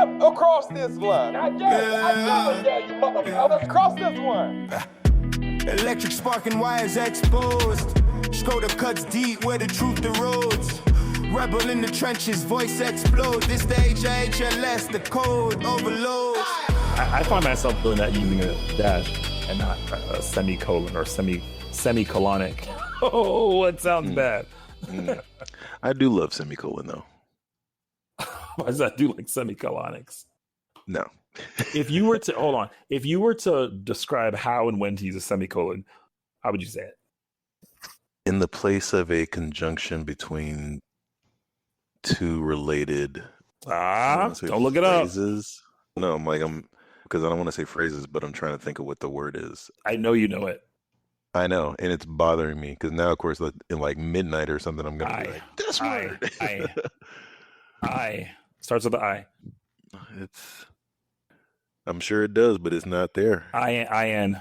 across this line. I dare you, motherfucker. Across this one. Electric sparking wires exposed. Scrota cuts deep where the truth erodes. Rebel in the trenches, voice explode. This the HLS, the code overloads. I find myself doing that using a dash and not a semicolon or semicolonic. Oh, it sounds bad. I do love semicolon though. Why does that do like semicolonics? No. If you were to describe how and when to use a semicolon, how would you say it? In the place of a conjunction between two related don't look it up. phrases. No, because I don't want to say phrases, but I'm trying to think of what the word is. I know you know it. I know, and it's bothering me because now, of course, in like midnight or something, I'm gonna be like, this word. I starts with the I. I'm sure it does, but it's not there. IN.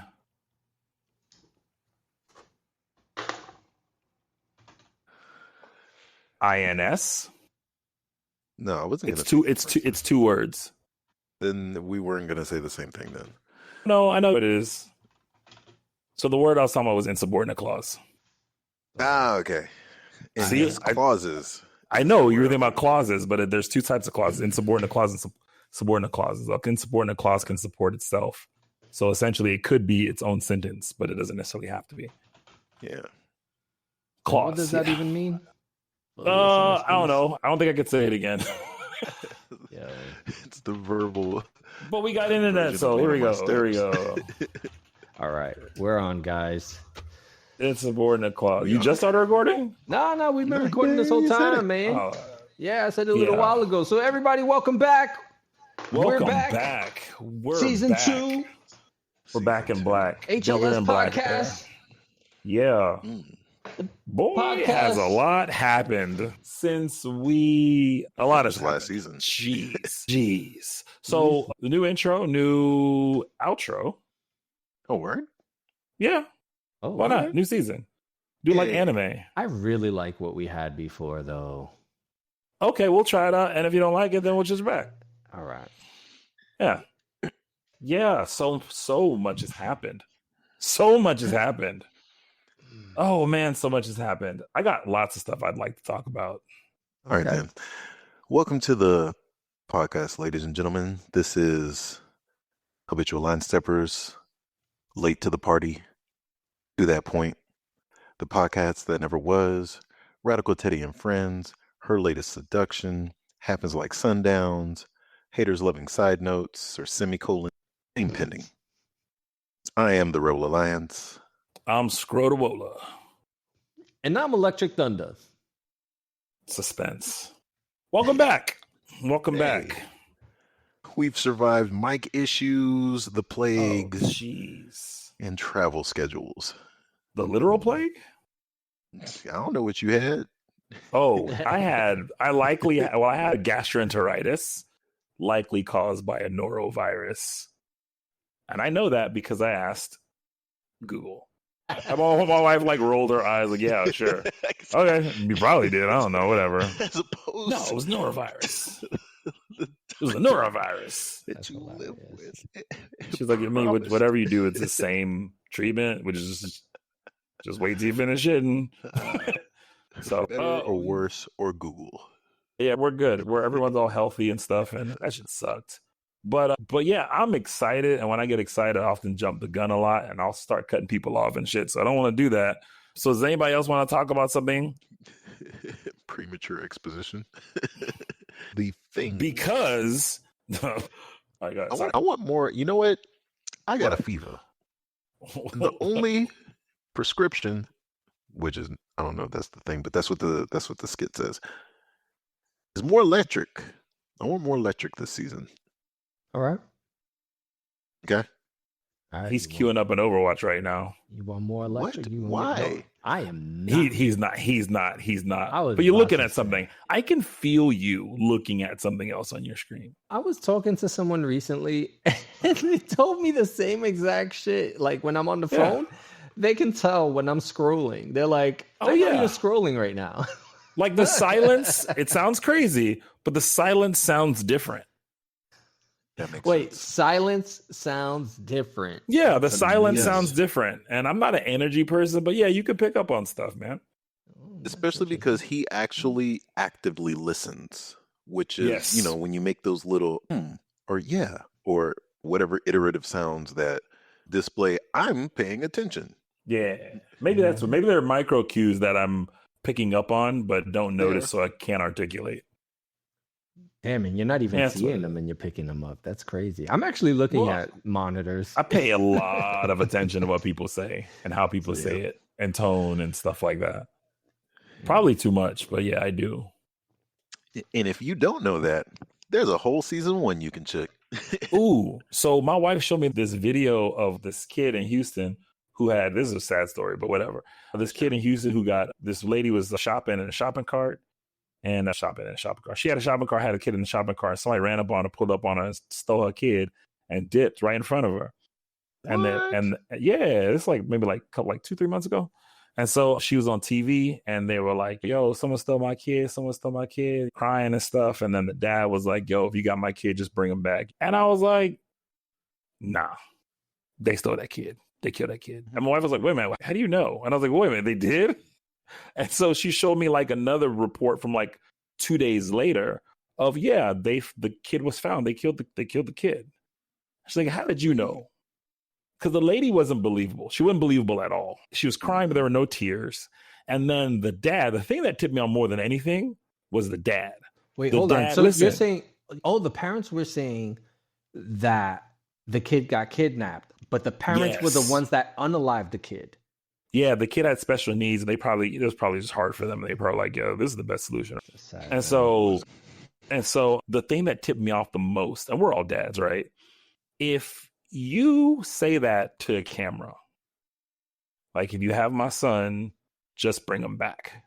INS. No, I wasn't. It's two words. Then we weren't gonna say the same thing then. No, I know it is. So the word I was talking about was insubordinate clause. Ah, okay. And See, clauses. I know you were thinking about clauses, but there's two types of clauses: insubordinate clause and subordinate clauses. An insubordinate clause can support itself, so essentially it could be its own sentence, but it doesn't necessarily have to be. Yeah. Clause. What does that even mean? I don't know. I don't think I could say it again. Yeah. It's the verbal. But we got internet, so here we go. There we go. All right, we're on, guys. Insubordinate clause. You just started recording? No, we've been recording this whole time, man. Oh, Yeah, I said it a little while ago. So everybody, welcome back. welcome We're back. We're Season back. 2. We're back in black. HLS in black. Podcast. Yeah. Boy, Podcast. has a lot happened since a lot of last season. Jeez. So the new intro, new outro. Oh, word? Yeah. Oh, Why not? New season. Do like anime. I really like what we had before, though. Okay, we'll try it out. And if you don't like it, then we'll just back. All right. Yeah. Yeah. So much has happened. So much has happened. Oh man, so much has happened. I got lots of stuff I'd like to talk about. All right, then. Welcome to the podcast, ladies and gentlemen. This is Habitual Line Steppers, late to the party, to that point. The podcast that never was, Radical Teddy and Friends, Her Latest Seduction, Happens Like Sundowns, Haters Loving Side Notes, or Semicolon, Name Pending. I am the Rebel Alliance. I'm Scrota. And I'm Electric Thunder. Suspense. Welcome back. Welcome Hey. back. We've survived mic issues, the plague, Jeez. and travel schedules. The literal plague? I don't know what you had. Oh, I had gastroenteritis, likely caused by a norovirus. And I know that because I asked Google. My wife rolled her eyes yeah, sure. Okay, you probably did. I don't know, whatever. As opposed No, it was norovirus. It was a norovirus. that you live with. She's like, whatever you do, it's the same treatment, which is just wait till you finish it. And so, Better or worse, or Google. yeah, we're good. Everyone's all healthy and stuff, and that shit sucked. But yeah, I'm excited, and when I get excited, I often jump the gun a lot, and I'll start cutting people off and shit. So I don't want to do that. So does anybody else want to talk about something? Premature exposition. The thing. Because I want more. You know what? I got a fever. The only prescription, which is, I don't know if that's the thing, but that's what the skit says, is more electric. I want more electric this season. All right. Okay. All right. He's queuing up an Overwatch right now. You want more electric? What? You Why? No, I am not. He's not. But you're about looking to at say. something. I can feel you looking at something else on your screen. I was talking to someone recently, and they told me the same exact shit. Like when I'm on the phone, they can tell when I'm scrolling. They're like, Oh, "I'm not yeah. even scrolling right now." Like the silence, it sounds crazy, but the silence sounds different. That makes Wait, sense. silence sounds different. Yeah, the silence yes. sounds different. And I'm not an energy person, but yeah, you can pick up on stuff, man. Especially because he actually actively listens, which is, Yes. you know, when you make those little or yeah, or whatever iterative sounds that display, I'm paying attention. Yeah. Maybe that's maybe there are micro cues that I'm picking up on, but don't notice, so I can't articulate. Damn, and you're not even That's seeing what- them and you're picking them up. That's crazy. I'm actually looking at monitors. I pay a lot of attention to what people say and how people say it and tone and stuff like that. Probably too much, but yeah, I do. And if you don't know that, there's a whole season 1 you can check. Ooh, so my wife showed me this video of this kid in Houston who had, this is a sad story, but whatever. This kid in Houston who got, this lady was shopping in a shopping cart and shopping in a shopping cart. She had a shopping cart, had a kid in the shopping cart. Somebody ran up on her, pulled up on her, stole her kid and dipped right in front of her. And then, and yeah, it's like maybe like 2-3 months ago. And so she was on TV and they were like, yo, someone stole my kid, crying and stuff. And then the dad was like, yo, if you got my kid, just bring him back. And I was like, nah, they stole that kid. They killed that kid. And my wife was like, wait a minute, how do you know? And I was like, wait a minute, they did? And so she showed me like another report from like 2 days later of, yeah, the kid was found. They killed the kid. She's like, how did you know? Because the lady wasn't believable. She wasn't believable at all. She was crying, but there were no tears. And then the dad, the thing that tipped me on more than anything was the dad. Wait, The hold on. dad- So listen. you're saying, the parents were saying that the kid got kidnapped, but the parents were the Yes. ones that unalived the kid. Yeah, the kid had special needs, and it was probably just hard for them. They probably like, yo, this is the best solution. Sad, And man. so the thing that tipped me off the most, and we're all dads, right? If you say that to a camera, like if you have my son, just bring him back.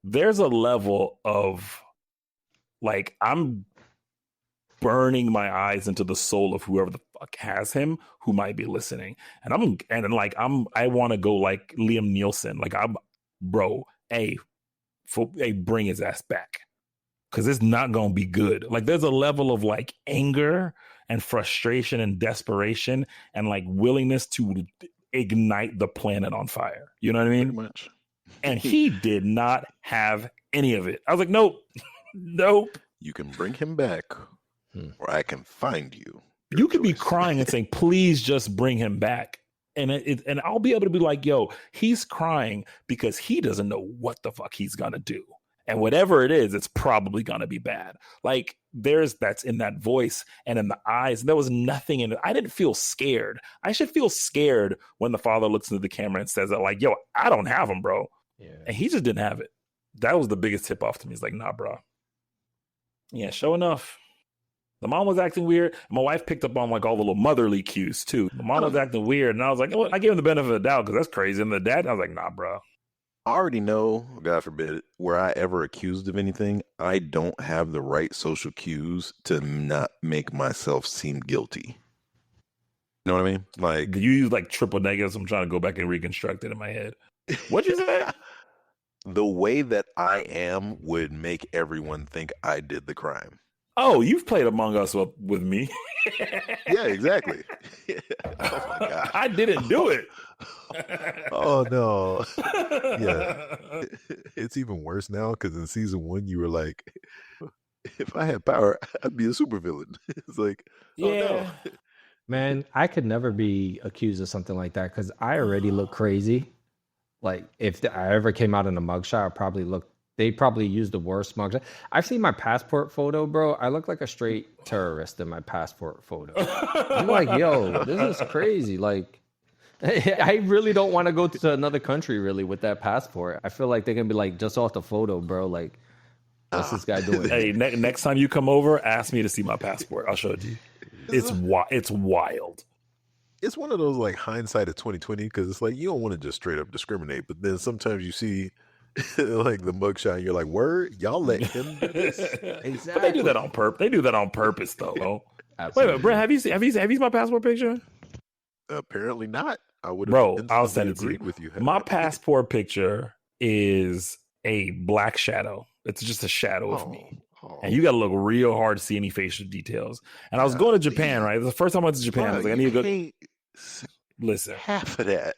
There's a level of like, I'm burning my eyes into the soul of whoever the fuck has him who might be listening. And I want to go like Liam Nielsen. Like bro, bring his ass back. Cause it's not going to be good. Like there's a level of like anger and frustration and desperation and like willingness to ignite the planet on fire. You know what I Pretty mean? much. And he did not have any of it. I was like, nope. You can bring him back, or I can find you. You could be crying and saying, please just bring him back. And and I'll be able to be like, yo, he's crying because he doesn't know what the fuck he's going to do. And whatever it is, it's probably going to be bad. Like that's in that voice and in the eyes. There was nothing in it. I didn't feel scared. I should feel scared when the father looks into the camera and says that like, yo, I don't have him, bro. Yeah. And he just didn't have it. That was the biggest tip off to me. He's like, nah, bro. Yeah, sure enough. The mom was acting weird. My wife picked up on like all the little motherly cues too. The mom was acting weird. And I was like, oh, I gave him the benefit of the doubt because that's crazy. And the dad, I was like, nah, bro. I already know, God forbid, were I ever accused of anything, I don't have the right social cues to not make myself seem guilty. You know what I mean? Like, You use like triple negatives. I'm trying to go back and reconstruct it in my head. What'd you say? the way that I am would make everyone think I did the crime. Oh, you've played Among Us with me. Yeah, exactly. Oh my God. I didn't do it. Oh no. Yeah. It's even worse now because in season 1 you were like, if I had power, I'd be a supervillain. It's like, oh Yeah. no. Man, I could never be accused of something like that because I already look crazy. Like, if I ever came out in a mugshot, I'd probably look. They probably use the worst mugshot. I've seen my passport photo, bro. I look like a straight terrorist in my passport photo. I'm like, yo, this is crazy. Like, I really don't want to go to another country really with that passport. I feel like they're gonna be like, just off the photo, bro. Like, what's this guy doing? Hey, next time you come over, ask me to see my passport. I'll show it to you. It's wild. It's one of those like hindsight of 2020 because it's like you don't want to just straight up discriminate, but then sometimes you see like the mugshot and you're like, word, y'all let him do this. Exactly. But they do that on purpose. They do that on purpose, though. Wait a Absolutely. minute, Brent, have you seen my passport picture? Apparently not. I would have Bro, I'll instantly send it to you. agreed with you. My passport picture is a black shadow. It's just a shadow of me. And you got to look real hard to see any facial details. And I was going to Japan, right? It was the first time I went to Japan. I was like, I need to go. Listen. Half of that.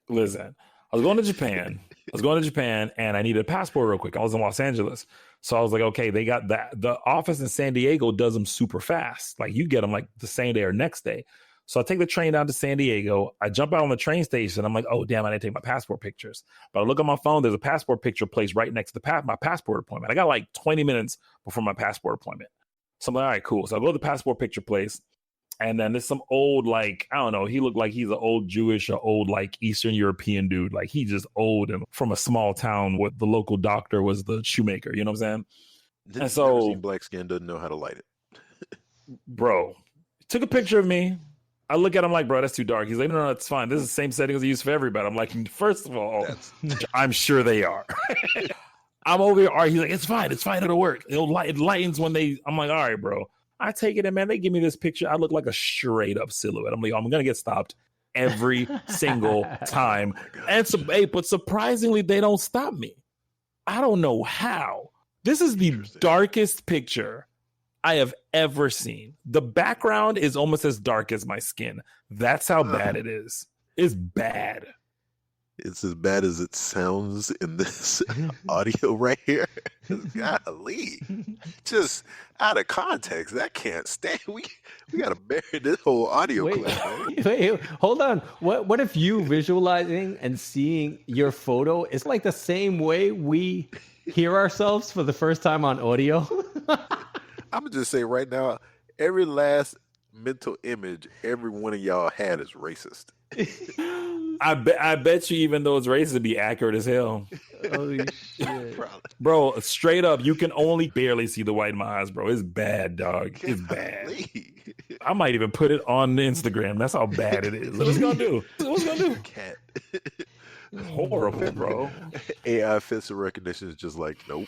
Listen. I was going to Japan and I needed a passport real quick. I was in Los Angeles. So I was like, okay, they got that. The office in San Diego does them super fast. Like you get them like the same day or next day. So I take the train down to San Diego. I jump out on the train station. I'm like, oh, damn, I didn't take my passport pictures. But I look on my phone. There's a passport picture place right next to my passport appointment. I got like 20 minutes before my passport appointment. So I'm like, all right, cool. So I go to the passport picture place. And then there's some old, like, I don't know, he looked like he's an old Jewish or old, like, Eastern European dude. Like, he just old and from a small town where the local doctor was the shoemaker. You know what I'm saying? And so black skin doesn't know how to light it. Bro, took a picture of me. I look at him like, bro, that's too dark. He's like, no, it's fine. This is the same settings I use for everybody. I'm like, first of all, I'm sure they are. I'm over here. He's like, it's fine. It'll work. It lightens when I'm like, all right, bro. I take it and man, they give me this picture. I look like a straight up silhouette. I'm like, I'm going to get stopped every single time. But surprisingly, they don't stop me. I don't know how. This is the darkest picture I have ever seen. The background is almost as dark as my skin. That's how bad it is. It's bad. It's as bad as it sounds in this audio right here. Golly. Just out of context. That can't stand. We got to bury this whole audio clip. Man. Wait, hold on. What if you visualizing and seeing your photo is like the same way we hear ourselves for the first time on audio? I'm going to just say right now, every last mental image every one of y'all had is racist. I bet you even though it's racist, it'd be accurate as hell. Holy shit. Bro, straight up, you can only barely see the white in my eyes, bro. It's bad, dog. It's bad. I might even put it on Instagram. That's how bad it is. What's it gonna do? What's it gonna do? Cat. Horrible, bro. AI facial recognition is just like, nope.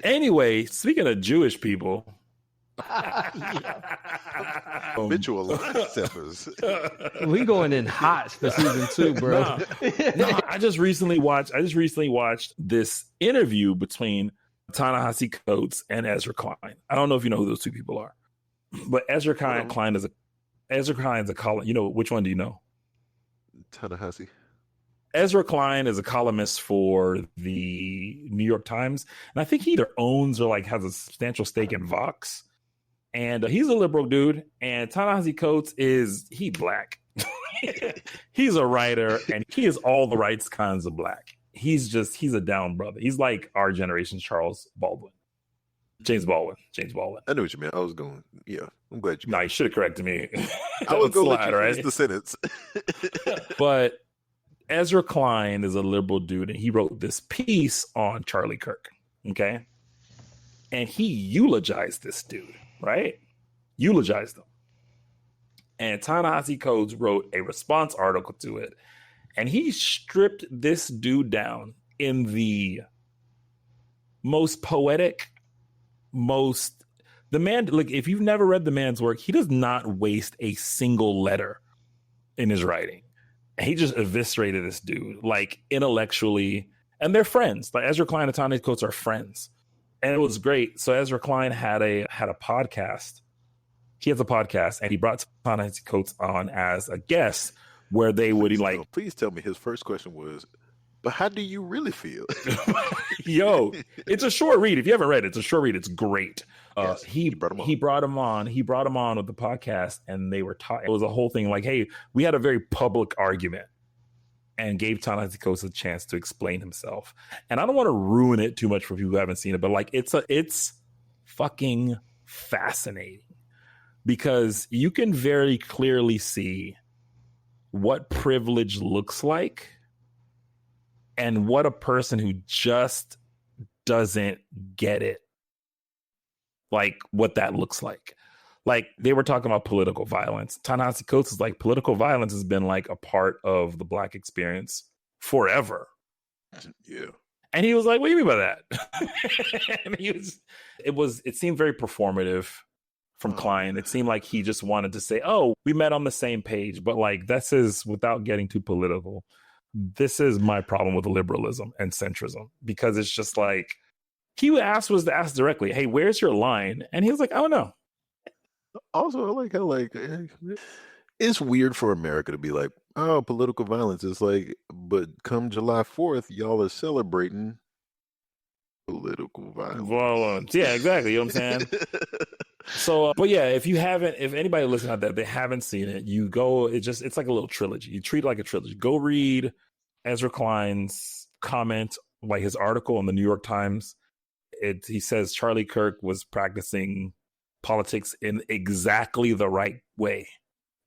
Anyway, speaking of Jewish people, habitual line steppers. We going in hot for season 2, bro. No, I just recently watched this interview between Ta-Nehisi Coates and Ezra Klein. I don't know if you know who those two people are, but Ezra Klein is a column. You know, which one do you know? Ta-Nehisi. Ezra Klein is a columnist for the New York Times, and I think he either owns or like has a substantial stake in Vox. And he's a liberal dude. And Ta-Nehisi Coates he's black. He's a writer, and he is all the right kinds of black. He's a down brother. He's like our generation's James Baldwin. I know what you meant. I was going, yeah. I'm glad you. No, you should have corrected me. I was going to finish the sentence. But Ezra Klein is a liberal dude, and he wrote this piece on Charlie Kirk. Okay, and he eulogized this dude. Right? Eulogized them. And Ta-Nehisi Coates wrote a response article to it. And he stripped this dude down in the most poetic, the man, like, if you've never read the man's work, he does not waste a single letter in his writing. And he just eviscerated this dude, like, intellectually. And they're friends. Like, Ezra Klein and Ta-Nehisi Coates are friends. And it was great. So Ezra Klein had a podcast. He has a podcast, and he brought Ta-Nehisi Coates on as a guest, where they would please tell me his first question was, but how do you really feel? Yo, it's a short read. If you haven't read it, it's a short read. It's great. Yes, he brought him on with the podcast, and they were it was a whole thing like, hey, we had a very public argument. And gave Ta-Nehisi Coates a chance to explain himself. And I don't want to ruin it too much for people who haven't seen it, but like it's fucking fascinating because you can very clearly see what privilege looks like and what a person who just doesn't get it, like what that looks like. Like they were talking about political violence. Ta-Nehisi Coates is like, political violence has been like a part of the black experience forever. Yeah. And he was like, what do you mean by that? And it seemed very performative from Klein. It seemed like he just wanted to say, oh, we met on the same page. But like, this is, without getting too political, this is my problem with liberalism and centrism, because it's just like, he was to ask directly, hey, where's your line? And he was like, I don't know. Also, I like how it's weird for America to be like, oh, political violence. It's like, but come July 4th, y'all are celebrating political violence. Yeah, exactly. You know what I'm saying? So, but yeah, if anybody listening out there, they haven't seen it, you go, it's like a little trilogy. You treat it like a trilogy. Go read Ezra Klein's comment, like his article in the New York Times. He says Charlie Kirk was practicing politics in exactly the right way.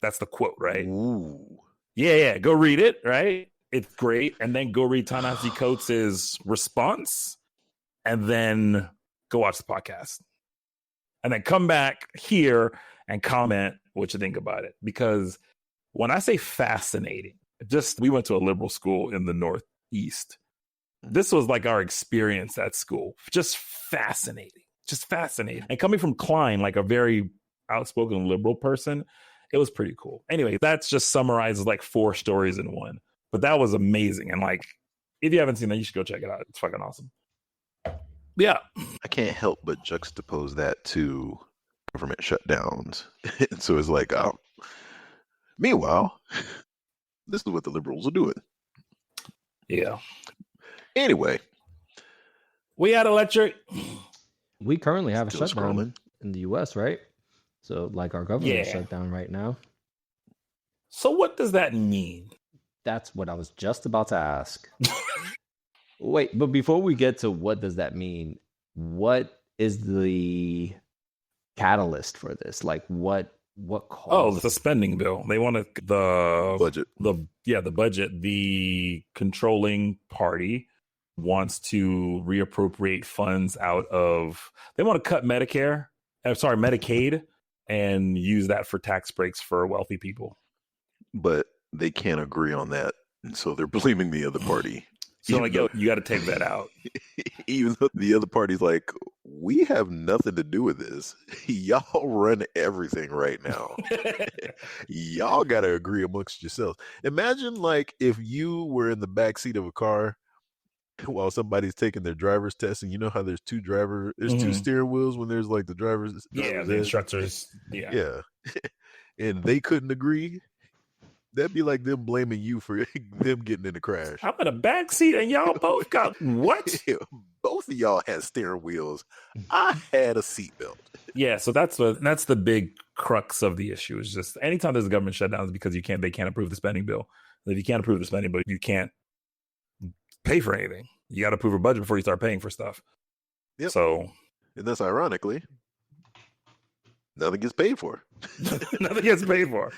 That's the quote, right? Ooh. Yeah. Go read it, right? It's great. And then go read Ta-Nehisi Coates' response, and then go watch the podcast. And then come back here and comment what you think about it. Because when I say fascinating, we went to a liberal school in the Northeast. This was like our experience at school. Just fascinating. And coming from Klein, like a very outspoken liberal person, it was pretty cool. Anyway, that's just summarizes like 4 stories in one. But that was amazing. And like, if you haven't seen that, you should go check it out. It's fucking awesome. Yeah. I can't help but juxtapose that to government shutdowns. So it's like, meanwhile, this is what the liberals are doing. Yeah. Anyway. We had Electrik. We currently have a Still shutdown scrolling. in the US, right? So like our government is shut down right now. So what does that mean? That's what I was just about to ask. Wait, but before we get to what does that mean, what is the catalyst for this? Like what caused? Oh, the spending bill. They want the Budget. The budget. The controlling party wants to reappropriate funds out of. They want to cut Medicaid, and use that for tax breaks for wealthy people. But they can't agree on that, so they're blaming the other party. So like, yo, you got to take that out. Even though the other party's like, we have nothing to do with this. Y'all run everything right now. Y'all got to agree amongst yourselves. Imagine like if you were in the backseat of a car while somebody's taking their driver's test, and you know how there's two steering wheels when there's like the driver's the instructors. Yeah. And they couldn't agree. That'd be like them blaming you for them getting in the crash. I'm in a backseat and y'all both got what? Both of y'all had steering wheels. I had a seatbelt. Yeah, so that's the big crux of the issue. Is just anytime there's a government shutdown is because they can't approve the spending bill. If you can't approve the spending bill, you can't pay for anything. You got to approve a budget before you start paying for stuff. Yep. So, and that's ironically, nothing gets paid for. Nothing gets paid for.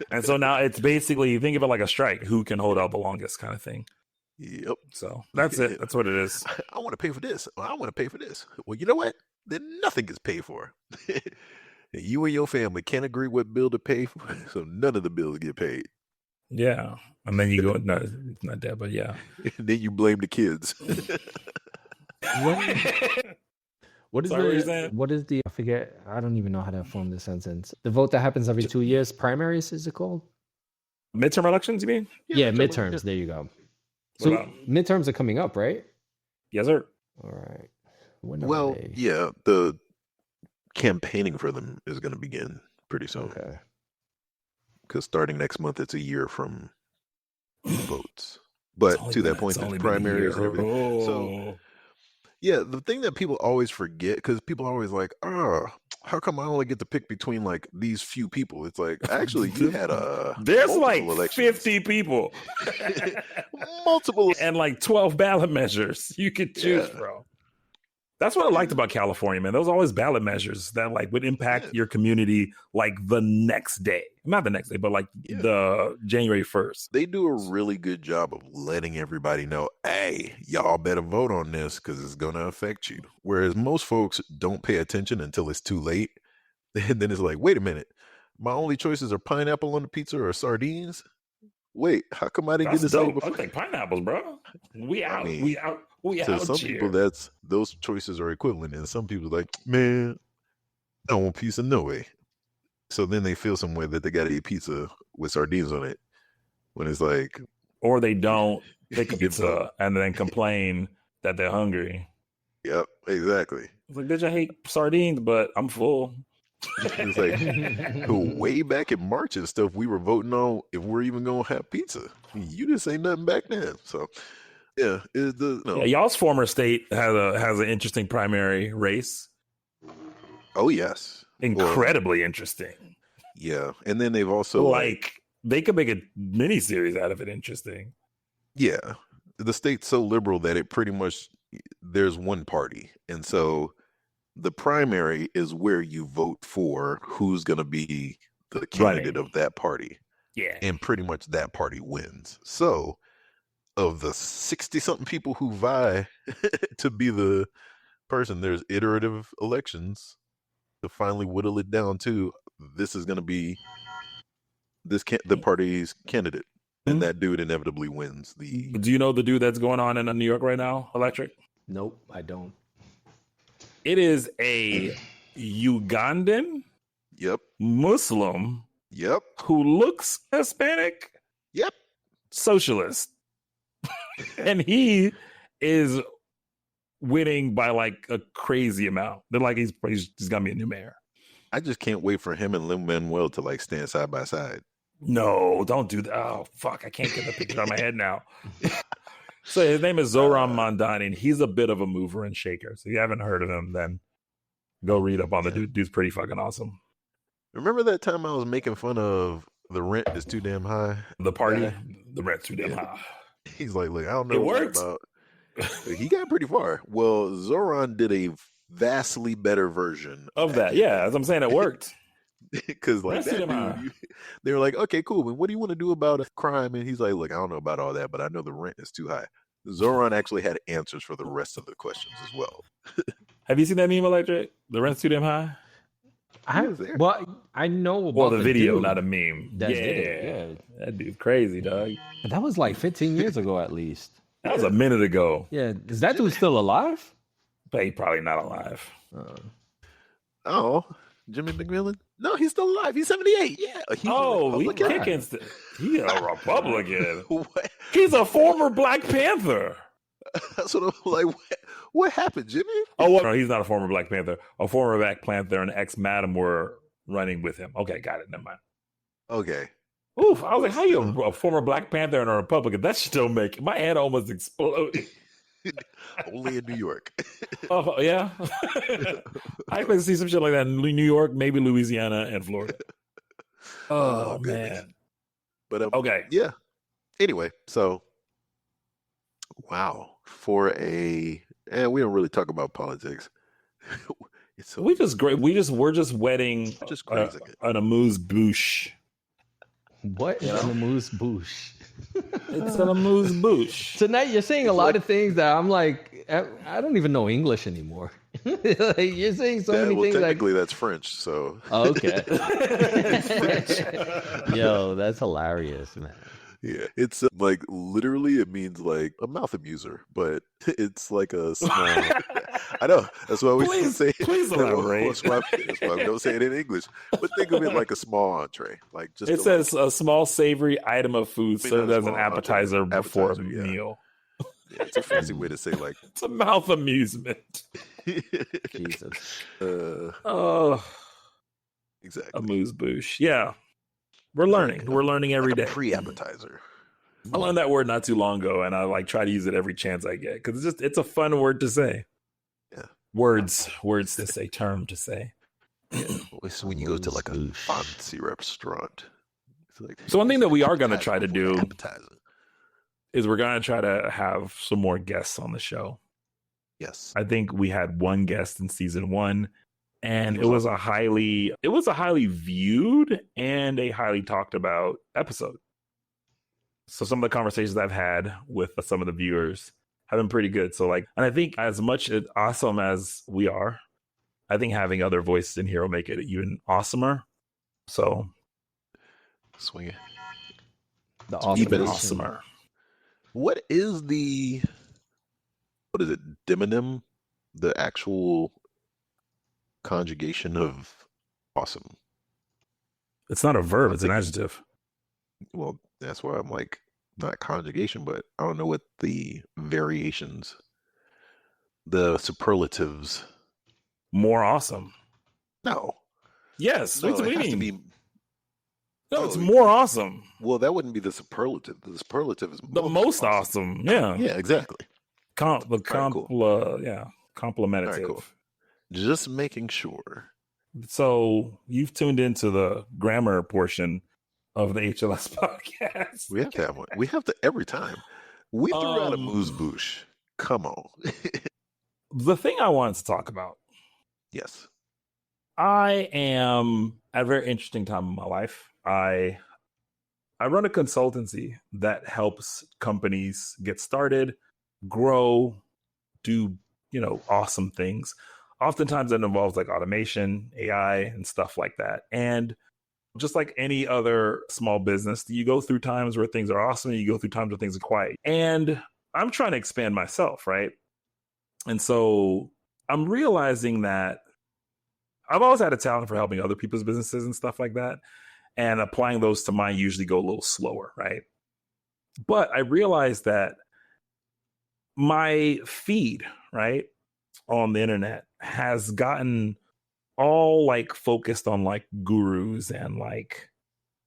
And so now it's basically, think of it like a strike. Who can hold out the longest kind of thing. Yep. So that's it. That's what it is. I want to pay for this. I want to pay for this. Well, you know what? Then nothing gets paid for. You and your family can't agree what bill to pay for, so none of the bills get paid. Yeah. And then you go, no, it's not that, but yeah. And then you blame the kids. What is the I forget, I don't even know how to form this sentence. The vote that happens every 2 years, primaries, is it called? Midterm elections, you mean? Yeah, midterms. There you go. So midterms are coming up, right? Yes, sir. All right. Yeah, the campaigning for them is going to begin pretty soon. Okay. Because starting next month, it's a year from votes. But to that point, there's primaries and everything. So, yeah, the thing that people always forget, because people are always like, how come I only get to pick between like these few people? It's like, actually, you had there's like elections. 50 people. Multiple. And like 12 ballot measures you could choose from. That's what I liked about California, man. There was always ballot measures that like would impact your community like the next day. Not the next day, but like the January 1st. They do a really good job of letting everybody know, hey, y'all better vote on this because it's going to affect you. Whereas most folks don't pay attention until it's too late. And then it's like, wait a minute. My only choices are pineapple on the pizza or sardines? Wait, how come I didn't get this out before? I think pineapples, bro. We out. We out. To some people, those choices are equivalent, and some people are like, man, I want pizza no way. So then they feel some way that they got to eat pizza with sardines on it, when it's like, or they don't pick a pizza and then complain that they're hungry. Yep, exactly. It's like, bitch, I hate sardines, but I'm full. It's like way back in March and stuff, we were voting on if we're even gonna have pizza. You didn't say nothing back then. So yeah, Yeah, y'all's former state has an interesting primary race. Oh yes. Incredibly interesting. Yeah. And then they've also they could make a mini series out of it interesting. Yeah. The state's so liberal that it pretty much there's one party. And so the primary is where you vote for who's going to be the candidate of that party. Yeah. And pretty much that party wins. So of the 60-something people who vie to be the person, there's iterative elections to finally whittle it down to this is going to be the party's candidate. And that dude inevitably wins. Do you know the dude that's going on in New York right now, Electrik? Nope, I don't. It is a Ugandan Muslim who looks Hispanic socialist. And he is winning by like a crazy amount. They're like, he's gonna be a new mayor. I just can't wait for him and Lin-Manuel to like stand side by side. No, don't do that. Oh, fuck. I can't get the picture out of my head now. So his name is Zoran Mandani, and he's a bit of a mover and shaker. So if you haven't heard of him, then go read up on the dude. Dude's pretty fucking awesome. Remember that time I was making fun of the rent is too damn high? The party? The rent's too damn high. He's like, look, I don't know it what worked. About. He got pretty far. Well, Zoran did a vastly better version of that. Yeah, as I'm saying, it worked. Because like that dude, they were like, okay, cool, but what do you want to do about a crime? And he's like, look, I don't know about all that, but I know the rent is too high. Zoran actually had answers for the rest of the questions as well. Have you seen that meme, Electrik? The rent's too damn high? I know about the video, dude, not a meme. That did it. Yeah. That dude's crazy, dog. That was like 15 years ago at least. That was a minute ago. Yeah. Is that dude still alive? But he's probably not alive. Jimmy McMillan? No, he's still alive. He's 78. Yeah. He's he's a Republican. He's a former Black Panther. That's what I'm like. What happened, Jimmy? Oh, no, he's not a former Black Panther. A former Black Panther and ex-Madam were running with him. Okay, got it. Never mind. Okay. Oof. I was like, how you a former Black Panther and a Republican? That should still make my head almost exploded. Only in New York. Oh, yeah. I expect to see some shit like that in New York, maybe Louisiana and Florida. Oh man. But okay. Yeah. Anyway, so wow. For we don't really talk about politics. We're just wedding an amuse-bouche. What is an amuse-bouche? It's an amuse-bouche. Tonight you're saying a lot of things that I'm like, I don't even know English anymore. Like, you're saying so many things. Technically, that's French. So okay. Yo, that's hilarious, man. Yeah, it's like literally it means like a mouth amuser, but it's like a small. I know that's why we say. Please elaborate. That's why we don't say it in English. But think of it like a small entree, like just. It says a small savory item of food served as an appetizer before a meal. Yeah, it's a fancy way to say like it's a mouth amusement. Jesus. Exactly. Amuse-bouche. Yeah. We're learning. We're learning every day. Pre-appetizer. I learned that word not too long ago, and I like try to use it every chance I get because it's a fun word to say. Yeah. Words to say, term to say. It's when you go to like a fancy restaurant. Like, so one thing that we are going to try to do is we're going to try to have some more guests on the show. Yes. I think we had one guest in season 1. And it was a highly viewed and a highly talked about episode. So some of the conversations I've had with some of the viewers have been pretty good. So and I think as much awesome as we are, I think having other voices in here will make it even awesomer. So swing it. Even awesomer. What is it? Demonym? The actual conjugation of awesome. It's not a verb, it's an adjective. Well, that's why I'm like, not conjugation, but I don't know what the variations the superlatives. More awesome. No. Yes. No, What do it you has to mean? be. No, it's Oh, more awesome. Well, that wouldn't be the superlative. The superlative is The most awesome. Yeah. Yeah, exactly. Yeah, All complimentative. right, cool. Just making sure. So you've tuned into the grammar portion of the HLS podcast. We have to have one. We have to every time. We threw out a amuse-bouche. Come on. The thing I wanted to talk about. Yes. I am at a very interesting time in my life. I run a consultancy that helps companies get started, grow, do, awesome things. Oftentimes that involves like automation, AI, and stuff like that. And just like any other small business, you go through times where things are awesome and you go through times where things are quiet. And I'm trying to expand myself, right? And so I'm realizing that I've always had a talent for helping other people's businesses and stuff like that. And applying those to mine usually go a little slower, right? But I realized that my feed, right, on the internet has gotten all like focused on like gurus and like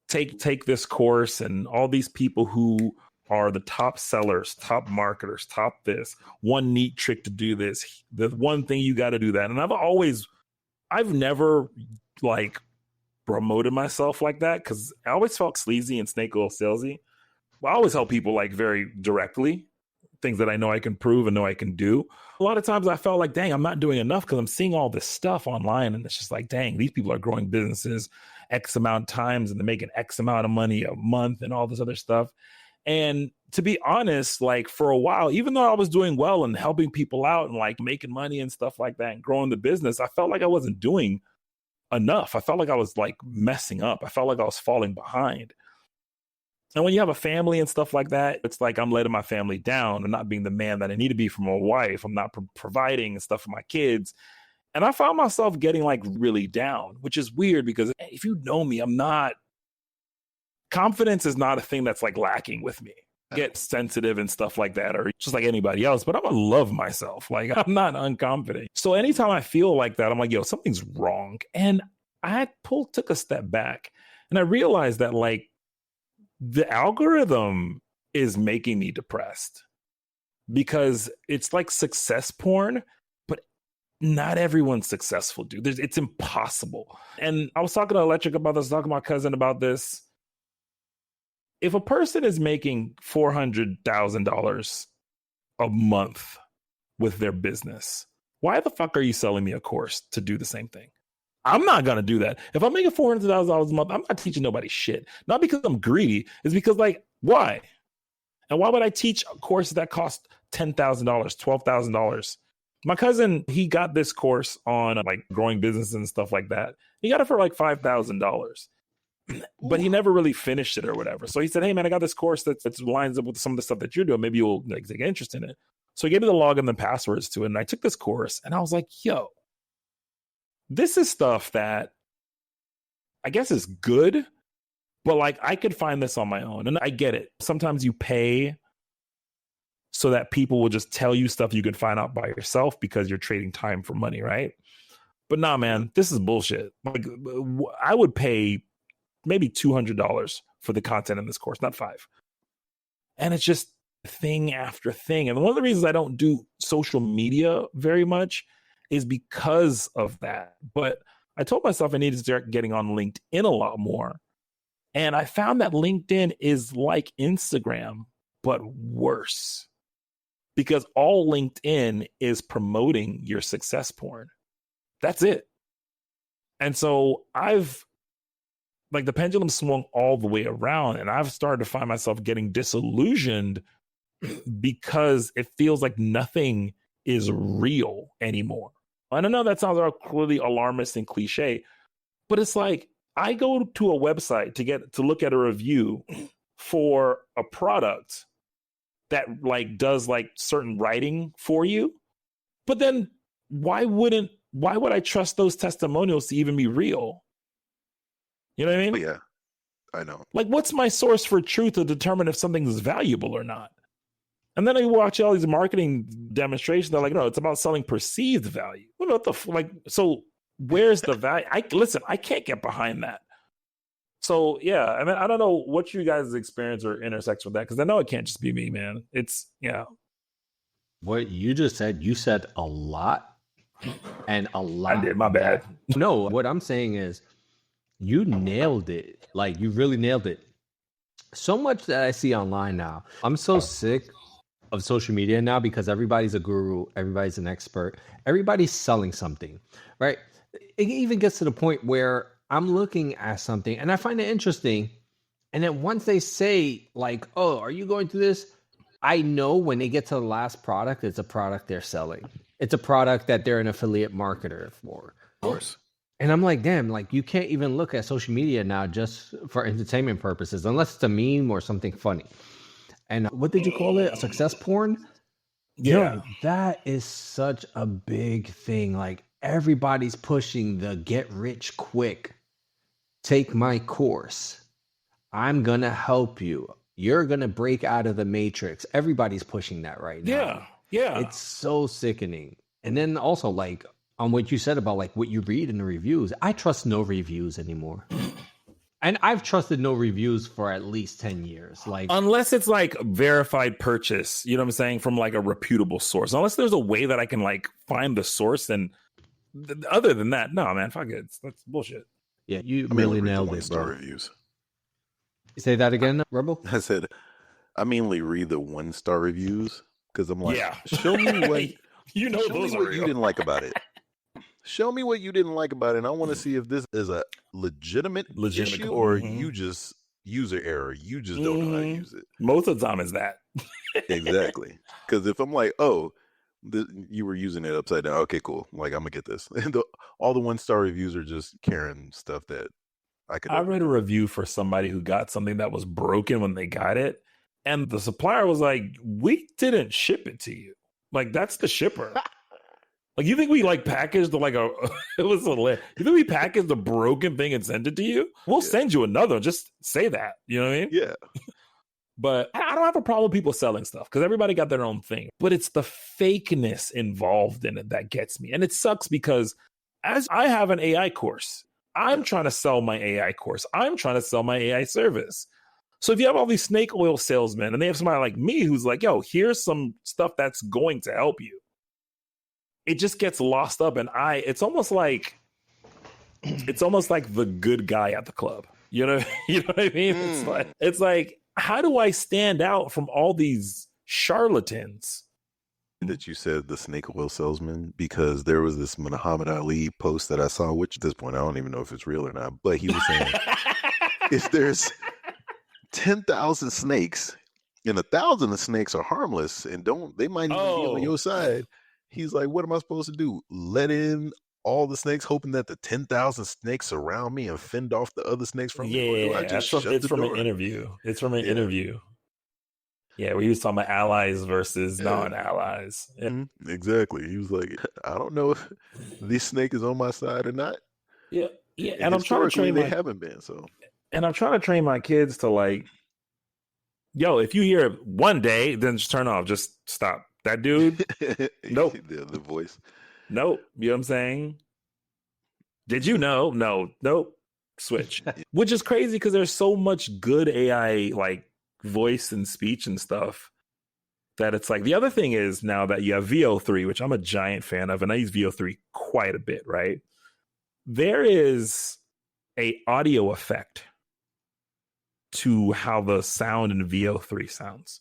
take this course and all these people who are the top sellers, top marketers, top this, one neat trick to do this, the one thing you got to do that. And I've never like promoted myself like that because I always felt sleazy and snake oil salesy. But I always help people like very directly, things that I know I can prove and know I can do. A lot of times I felt like, dang, I'm not doing enough because I'm seeing all this stuff online. And it's just like, dang, these people are growing businesses X amount of times and they're making X amount of money a month and all this other stuff. And to be honest, like for a while, even though I was doing well and helping people out and like making money and stuff like that and growing the business, I felt like I wasn't doing enough. I felt like I was like messing up. I felt like I was falling behind. And when you have a family and stuff like that, it's like I'm letting my family down and not being the man that I need to be for my wife. I'm not providing and stuff for my kids. And I found myself getting like really down, which is weird because if you know me, confidence is not a thing that's like lacking with me. I get sensitive and stuff like that, or just like anybody else, but I'm gonna love myself. Like I'm not unconfident. So anytime I feel like that, I'm like, yo, something's wrong. And I took a step back and I realized that like the algorithm is making me depressed because it's like success porn, but not everyone's successful, dude. It's impossible. And I was talking to Electrik about this, talking to my cousin about this. If a person is making $400,000 a month with their business, why the fuck are you selling me a course to do the same thing? I'm not going to do that. If I'm making $400,000 a month, I'm not teaching nobody shit. Not because I'm greedy. It's because like, why? And why would I teach a course that cost $10,000, $12,000? My cousin, he got this course on like growing businesses and stuff like that. He got it for like $5,000. But he never really finished it or whatever. So he said, hey, man, I got this course that lines up with some of the stuff that you're doing. Maybe you'll like, take interest in it. So he gave me the login and passwords to it. And I took this course and I was like, yo, this is stuff that I guess is good, but like I could find this on my own. And I get it. Sometimes you pay so that people will just tell you stuff you can find out by yourself because you're trading time for money, right? But nah, man, this is bullshit. Like I would pay maybe $200 for the content in this course, not $5. And it's just thing after thing. And one of the reasons I don't do social media very much is because of that. But I told myself I needed to start getting on LinkedIn a lot more. And I found that LinkedIn is like Instagram, but worse. Because all LinkedIn is promoting your success porn. That's it. And so the pendulum swung all the way around and I've started to find myself getting disillusioned because it feels like nothing is real anymore. I don't know, that sounds really alarmist and cliche, but it's like I go to a website to look at a review for a product that like does like certain writing for you. But then why would I trust those testimonials to even be real? You know what I mean? Yeah, I know. Like, what's my source for truth to determine if something is valuable or not? And then I watch all these marketing demonstrations. They're like, no, it's about selling perceived value. What the like? So where's the value? I can't get behind that. So yeah, I mean, I don't know what you guys' experience or intersects with that, because I know it can't just be me, man. It's What you just said, you said a lot, and a lot. I did, my bad. No, what I'm saying is, you nailed it. Like, you really nailed it. So much that I see online now. I'm so sick of social media now because everybody's a guru, everybody's an expert, everybody's selling something, right? It even gets to the point where I'm looking at something and I find it interesting. And then once they say, like, oh, are you going through this? I know when they get to the last product, it's a product they're selling. It's a product that they're an affiliate marketer for. Of course. And I'm like, damn, like, you can't even look at social media now just for entertainment purposes, unless it's a meme or something funny. And what did you call it? Success porn? Yeah. Yo, that is such a big thing. Like, everybody's pushing the get rich quick. Take my course. I'm going to help you. You're going to break out of the matrix. Everybody's pushing that right now. Yeah. It's so sickening. And then also, like, on what you said about, like, what you read in the reviews, I trust no reviews anymore. And I've trusted no reviews for at least 10 years. Like, unless it's like verified purchase, you know what I'm saying, from like a reputable source. Unless there's a way that I can like find the source, and other than that, no, man, fuck it. That's bullshit. Yeah, you really nailed it. Star reviews. Say that again, Rebel? I said, I mainly read the 1-star reviews because I'm like, Yeah. show me what you know, show those me are what you real. didn't like about it. Show me what you didn't like about it, and I want to see if this is a legitimate issue or you just user error. You just don't know how to use it. Most of the time is that. Exactly. Because if I'm like, oh, you were using it upside down. Okay, cool. Like, I'm gonna get this. And all the 1-star reviews are just carrying stuff that I read a review for somebody who got something that was broken when they got it, and the supplier was like, "We didn't ship it to you. Like, that's the shipper." Like, you think we like packaged like a? It was hilarious. You think we packaged the broken thing and sent it to you? We'll send you another. Just say that. You know what I mean? Yeah. But I don't have a problem with people selling stuff because everybody got their own thing. But it's the fakeness involved in it that gets me. And it sucks because as I have an AI course, I'm trying to sell my AI course. I'm trying to sell my AI service. So if you have all these snake oil salesmen and they have somebody like me who's like, yo, here's some stuff that's going to help you, it just gets lost up. And it's almost like the good guy at the club. You know what I mean? It's like, how do I stand out from all these charlatans? That you said the snake oil salesman, because there was this Muhammad Ali post that I saw, which at this point I don't even know if it's real or not, but he was saying if there's 10,000 snakes and 1,000 of the snakes are harmless and they might even be on your side, he's like, what am I supposed to do? Let in all the snakes, hoping that the 10,000 snakes surround me and fend off the other snakes from me? Yeah, it's from an interview. It's from an interview. Yeah, where he was talking about allies versus non-allies. Yeah. Exactly. He was like, I don't know if this snake is on my side or not. Yeah. And I'm trying to train they haven't been, so. And I'm trying to train my kids to like, yo, if you hear it one day, then just turn off. Just stop. That dude, nope. The voice. Nope. You know what I'm saying? Did you know? No. Nope. Switch. Which is crazy because there's so much good AI like voice and speech and stuff that it's like. The other thing is now that you have VO3, which I'm a giant fan of, and I use VO3 quite a bit, right? There is a audio effect to how the sound in VO3 sounds.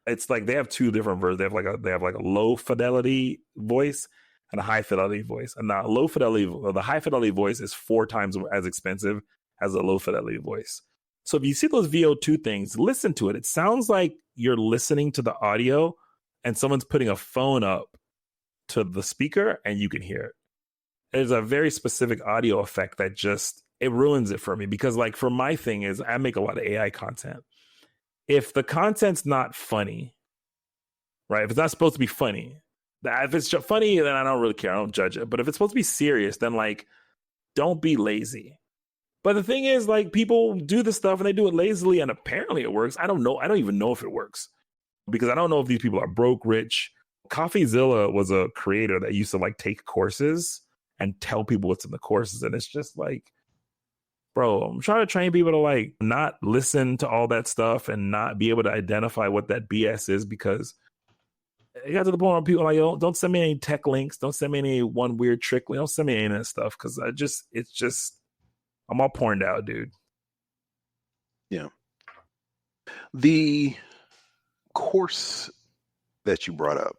It's like they have two different versions. They have like a low fidelity voice and a high fidelity voice. And the high fidelity voice is 4 times as expensive as a low fidelity voice. So if you see those VO2 things, listen to it. It sounds like you're listening to the audio and someone's putting a phone up to the speaker and you can hear it. There's a very specific audio effect that just, it ruins it for me because like for my thing is I make a lot of AI content. If the content's not funny, right? If it's not supposed to be funny, if it's funny, then I don't really care. I don't judge it. But if it's supposed to be serious, then like, don't be lazy. But the thing is, like, people do this stuff and they do it lazily, and apparently it works. I don't know. I don't even know if it works. because I don't know if these people are broke, rich. CoffeeZilla was a creator that used to like take courses and tell people what's in the courses. And it's just like, bro, I'm trying to train people to like not listen to all that stuff and not be able to identify what that BS is, because it got to the point where people are like, yo, don't send me any tech links. Don't send me any one weird trick. Don't send me any of that stuff. Cause I'm all porned out, dude. Yeah. The course that you brought up,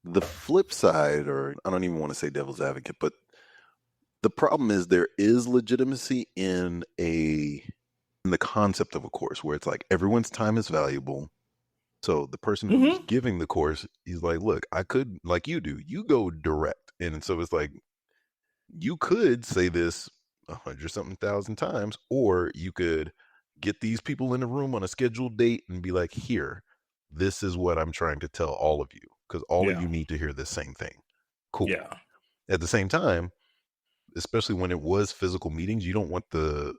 the flip side, or I don't even want to say devil's advocate, but the problem is there is legitimacy in the concept of a course where it's like everyone's time is valuable. So the person who's giving the course, he's like, look, I could, like you do, you go direct. And so it's like, you could say this 100-something thousand times, or you could get these people in a room on a scheduled date and be like, here, this is what I'm trying to tell all of you, because all of you need to hear the same thing. Cool. Yeah. At the same time, especially when it was physical meetings, you don't want the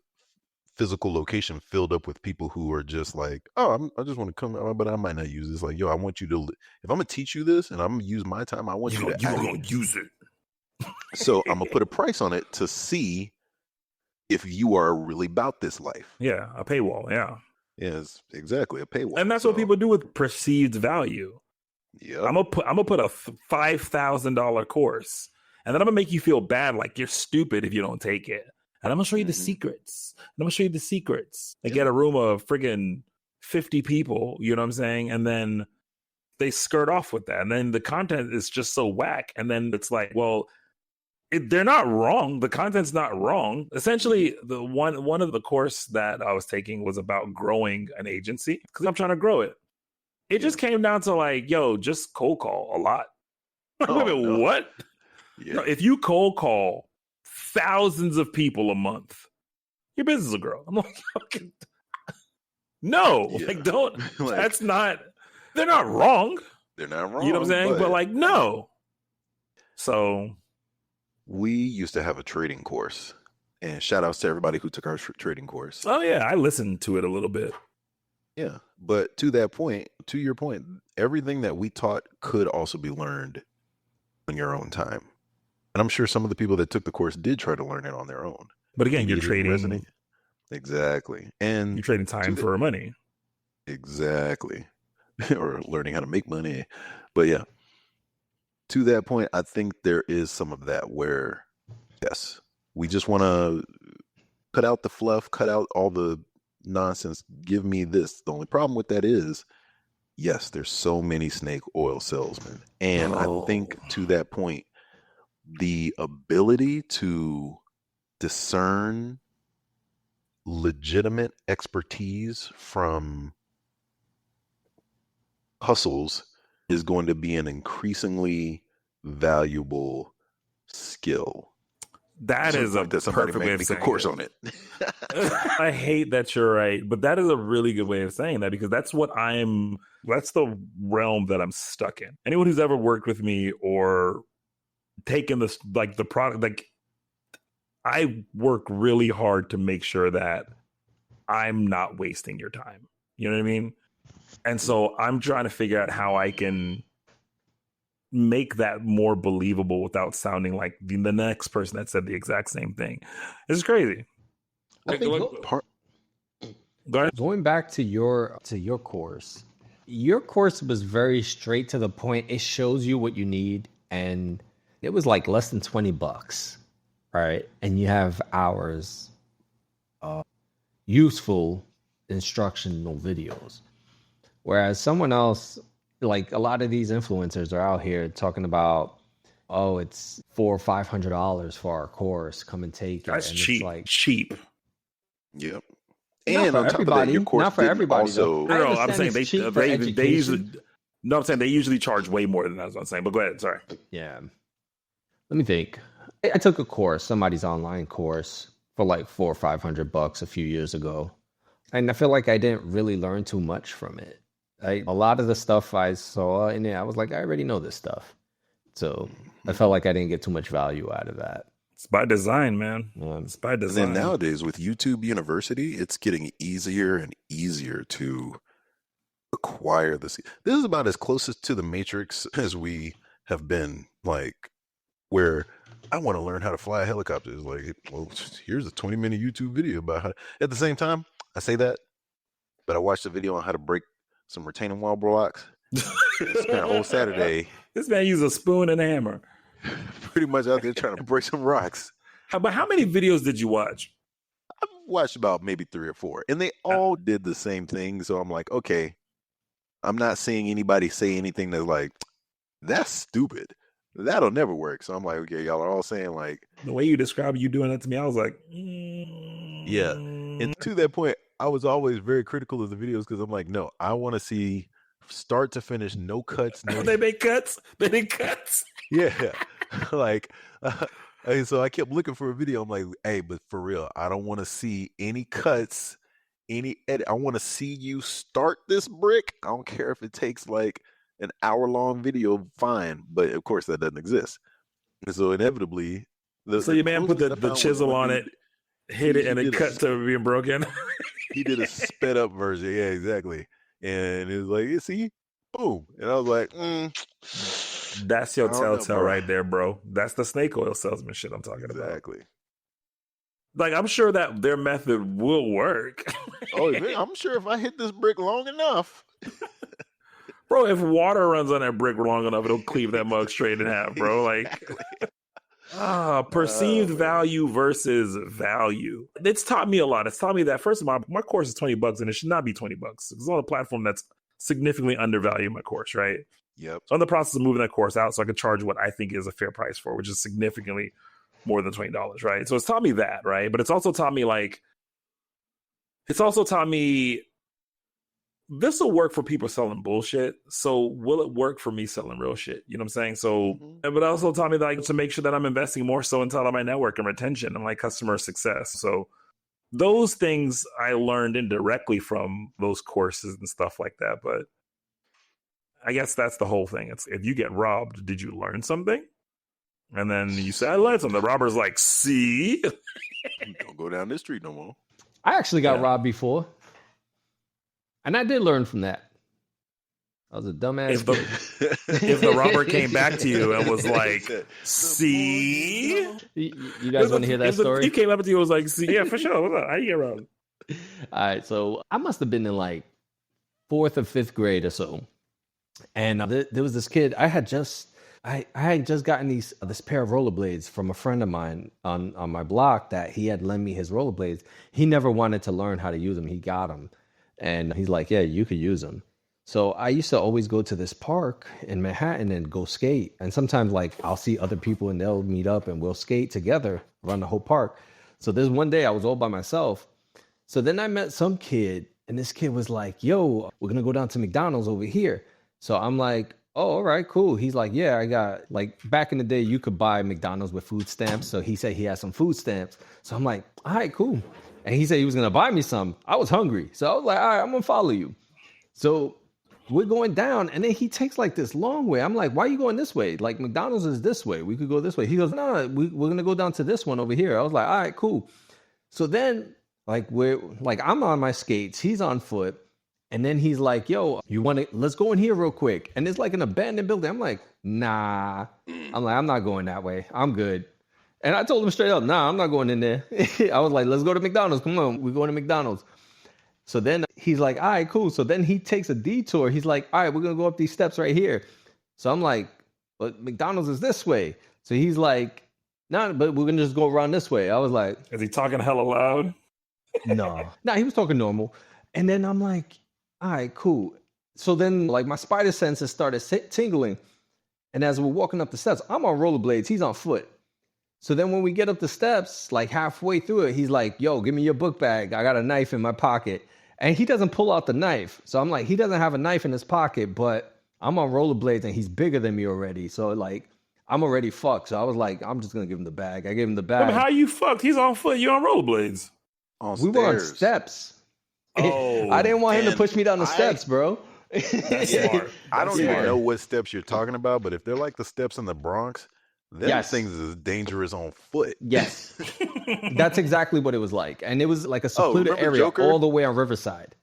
physical location filled up with people who are just like, oh, I just want to come, but I might not use this. Like, yo, I want you to, if I'm going to teach you this and I'm going to use my time, I want you to use it. So I'm going to put a price on it to see if you are really about this life. Yeah, a paywall. Yeah. Yes, exactly, a paywall. And that's what people do with perceived value. Yeah. I'm gonna put a $5,000 course, and then I'm gonna make you feel bad, like you're stupid if you don't take it. And I'm gonna show you the secrets. They get a room of friggin' 50 people, you know what I'm saying? And then they skirt off with that. And then the content is just so whack. And then it's like, well, they're not wrong. The content's not wrong. Essentially, the one of the course that I was taking was about growing an agency, because I'm trying to grow it. It just came down to like, yo, just cold call a lot. What? Yeah. If you cold call thousands of people a month, your business will grow. I'm like, okay. No, like don't. Like, that's not. They're not wrong. They're not wrong. You know what I'm saying? But like, no. So we used to have a trading course, and shout outs to everybody who took our trading course. Oh yeah, I listened to it a little bit. Yeah, but to that point, to your point, everything that we taught could also be learned on your own time. And I'm sure some of the people that took the course did try to learn it on their own. But again, you're trading. Exactly. And you're trading time for money. Exactly. Or learning how to make money. But yeah, to that point, I think there is some of that where, yes, we just want to cut out the fluff, cut out all the nonsense. Give me this. The only problem with that is, yes, there's so many snake oil salesmen. And I think to that point, the ability to discern legitimate expertise from hustles is going to be an increasingly valuable skill. That is a perfect way of saying a course on it. I hate that you're right, but that is a really good way of saying that, because that's that's the realm that I'm stuck in. Anyone who's ever worked with me or taken this, like the product, like I work really hard to make sure that I'm not wasting your time. You know what I mean? And so I'm trying to figure out how I can make that more believable without sounding like the next person that said the exact same thing. It's crazy. I think going back to your course, your course was very straight to the point. It shows you what you need, and it was like less than $20, right? And you have hours of useful instructional videos. Whereas someone else, like a lot of these influencers are out here talking about, oh, it's $400 or $500 for our course. Come and take it. That's and cheap. It's like cheap. Yep. And on top of that, your course not for everybody. Also, no, I'm saying they usually. No, I'm saying they usually charge way more than that. That's what I'm saying. But go ahead. Sorry. Yeah. Let me think. I took a course, somebody's online course, for like $400 or $500 a few years ago, and I feel like I didn't really learn too much from it. A lot of the stuff I saw in it, I was like, I already know this stuff. So I felt like I didn't get too much value out of that. It's by design, man. It's by design. And then nowadays with YouTube University, it's getting easier and easier to acquire this. This is about as closest to the Matrix as we have been, like, where I want to learn how to fly a helicopter. It's like, well, here's a 20-minute YouTube video about how. At the same time, I say that, but I watched a video on how to break some retaining wall blocks. Spent a whole Saturday. This man used a spoon and a hammer. Pretty much out there trying to break some rocks. But how many videos did you watch? I've watched about maybe 3 or 4, and they all did the same thing. So I'm like, okay, I'm not seeing anybody say anything that's like, that's stupid. That'll never work. So I'm like, okay, y'all are all saying like, the way you described you doing that to me, I was like, yeah. And to that point, I was always very critical of the videos because I'm like, no, I want to see start to finish, no cuts. No... They make cuts. They make cuts. Yeah. Like, and so I kept looking for a video. I'm like, hey, but for real, I don't want to see any cuts, any edit. I want to see you start this brick. I don't care if it takes like an hour-long video, fine. But of course, that doesn't exist. And so inevitably, so your man put the chisel on it, hit it, and it cut to being broken. He did a sped up version. Yeah, exactly. And it was like, you see, boom. And I was like, that's your telltale right there, bro. That's the snake oil salesman shit I'm talking about. Exactly. Like, I'm sure that their method will work. Oh, man, I'm sure if I hit this brick long enough. Bro, if water runs on that brick long enough, it'll cleave that mug straight in half, bro. Like, perceived value versus value. It's taught me a lot. It's taught me that, first of all, my course is $20 and it should not be $20. It's on a platform that's significantly undervalued my course, right? Yep. So I'm in the process of moving that course out so I could charge what I think is a fair price for, which is significantly more than $20, right? So it's taught me that, right? But it's also taught me this will work for people selling bullshit. So will it work for me selling real shit? You know what I'm saying? So, but also taught me that to make sure that I'm investing more so into my network and retention and like customer success. So those things I learned indirectly from those courses and stuff like that. But I guess that's the whole thing. It's if you get robbed, did you learn something? And then you say, I learned something. The robber's like, see? Don't go down this street no more. I actually got robbed before. And I did learn from that. I was a dumbass kid. If the robber came back to you and was like, see? You guys want to hear that story? He came up to you and was like, see, yeah, for sure. What's up? How you get robbed? All right, so I must have been in like 4th or 5th grade or so. And there was this kid. I had just gotten this pair of rollerblades from a friend of mine on my block that he had lent me his rollerblades. He never wanted to learn how to use them. He got them. And he's like, yeah, you could use them. So I used to always go to this park in Manhattan and go skate. And sometimes like I'll see other people and they'll meet up and we'll skate together around the whole park. So there's one day I was all by myself. So then I met some kid and this kid was like, yo, we're going to go down to McDonald's over here. So I'm like, oh, all right, cool. He's like, yeah, I got like back in the day, you could buy McDonald's with food stamps. So he said he had some food stamps. So I'm like, all right, cool. And he said he was going to buy me some. I was hungry. So I was like, all right, I'm going to follow you. So we're going down. And then he takes like this long way. I'm like, why are you going this way? Like McDonald's is this way. We could go this way. He goes, no, we're going to go down to this one over here. I was like, all right, cool. So then like I'm on my skates. He's on foot. And then he's like, yo, let's go in here real quick. And it's like an abandoned building. I'm like, nah. I'm not going that way. I'm good. And I told him straight up, nah, I'm not going in there. I was like, let's go to McDonald's. Come on, we're going to McDonald's. So then he's like, all right, cool. So then he takes a detour. He's like, all right, we're going to go up these steps right here. So I'm like, but McDonald's is this way. So he's like, nah, but we're going to just go around this way. I was like. Is he talking hella loud? No. Nah, he was talking normal. And then I'm like, all right, cool. So then like my spider senses started tingling. And as we're walking up the steps, I'm on rollerblades. He's on foot. So then when we get up the steps, like halfway through it, he's like, yo, give me your book bag. I got a knife in my pocket. And he doesn't pull out the knife. So I'm like, he doesn't have a knife in his pocket, but I'm on rollerblades and he's bigger than me already. So like, I'm already fucked. So I was like, I'm just going to give him the bag. I gave him the bag. How you fucked? He's on foot. You on rollerblades. We were on steps. Oh, I didn't want him to push me down the steps, bro. That's smart. I don't even know what steps you're talking about, but if they're like the steps in the Bronx, them things is dangerous on foot. Yes. That's exactly what it was like. And it was like a secluded area Joker? All the way on Riverside.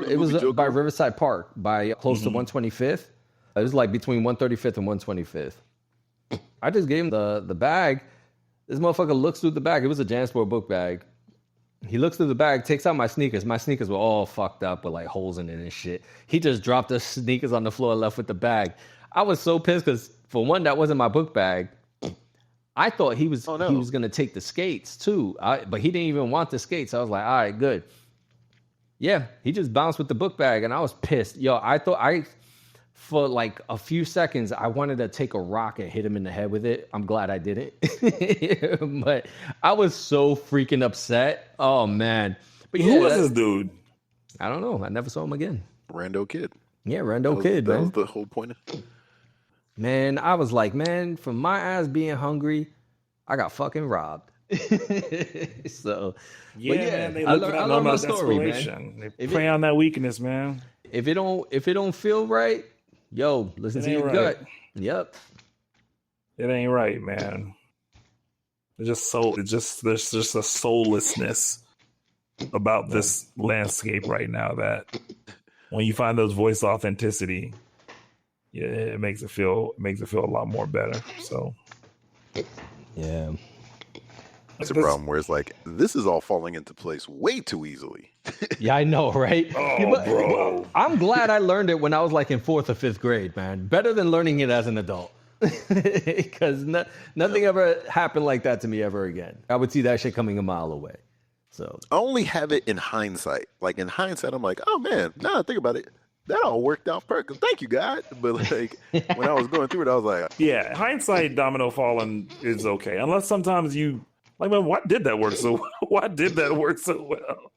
It was by Riverside Park, by close to Mhm. 125th. It was like between 135th and 125th. I just gave him the bag. This motherfucker looks through the bag. It was a Jansport book bag. He looks through the bag, takes out my sneakers. My sneakers were all fucked up with like holes in it and shit. He just dropped the sneakers on the floor and left with the bag. I was so pissed because for one, that wasn't my book bag. I thought he was gonna take the skates too, but he didn't even want the skates. I was like, all right, good. Yeah, he just bounced with the book bag, and I was pissed. Yo, for like a few seconds, I wanted to take a rock and hit him in the head with it. I'm glad I didn't. But I was so freaking upset. Oh, man. But Who was this dude? I don't know. I never saw him again. Rando kid. Yeah, Rando kid, man. That was the whole point. Man, I was like, man, from my ass being hungry, I got fucking robbed. So, Yeah, man, they I look learned on my that story, desperation. man. They play on that weakness, man. If it don't feel right, yo, listen to your gut. Yep. It ain't right, man. There's just a soullessness about this landscape right now that when you find those voice authenticity, yeah, it makes it feel a lot more better. So yeah. That's a problem where it's like, this is all falling into place way too easily. Yeah, I know, right? Oh, bro. I'm glad I learned it when I was like in 4th or 5th grade, man. Better than learning it as an adult. Because nothing ever happened like that to me ever again. I would see that shit coming a mile away. So I only have it in hindsight. Like in hindsight, I'm like, oh man, now I think about it, that all worked out perfect. Thank you, God. But like when I was going through it, I was like, yeah, hindsight domino falling is okay. Unless sometimes you like, man, why did that work so well?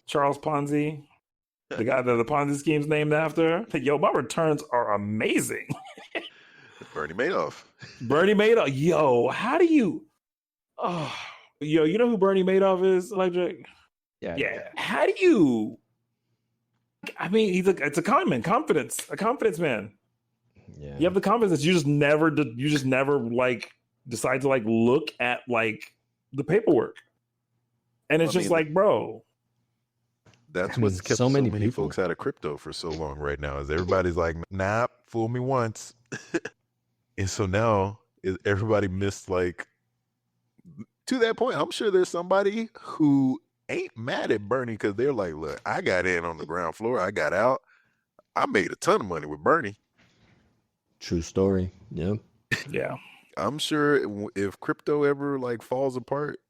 Charles Ponzi, the guy that the Ponzi scheme's named after. Yo, my returns are amazing. Bernie Madoff. Bernie Madoff. Yo, how do you? Oh, yo, you know who Bernie Madoff is, Electrik? Yeah. How do you? I mean, it's a confidence man. Yeah. You have the confidence that you just never like decide to like look at like the paperwork, and it's like, bro. That's what's kept so many people. folks out of crypto for so long right now. Is everybody's like, nah, fool me once. And so now everybody missed, like, to that point, I'm sure there's somebody who ain't mad at Bernie because they're like, look, I got in on the ground floor. I got out. I made a ton of money with Bernie. True story. Yeah. Yeah. I'm sure if crypto ever like falls apart,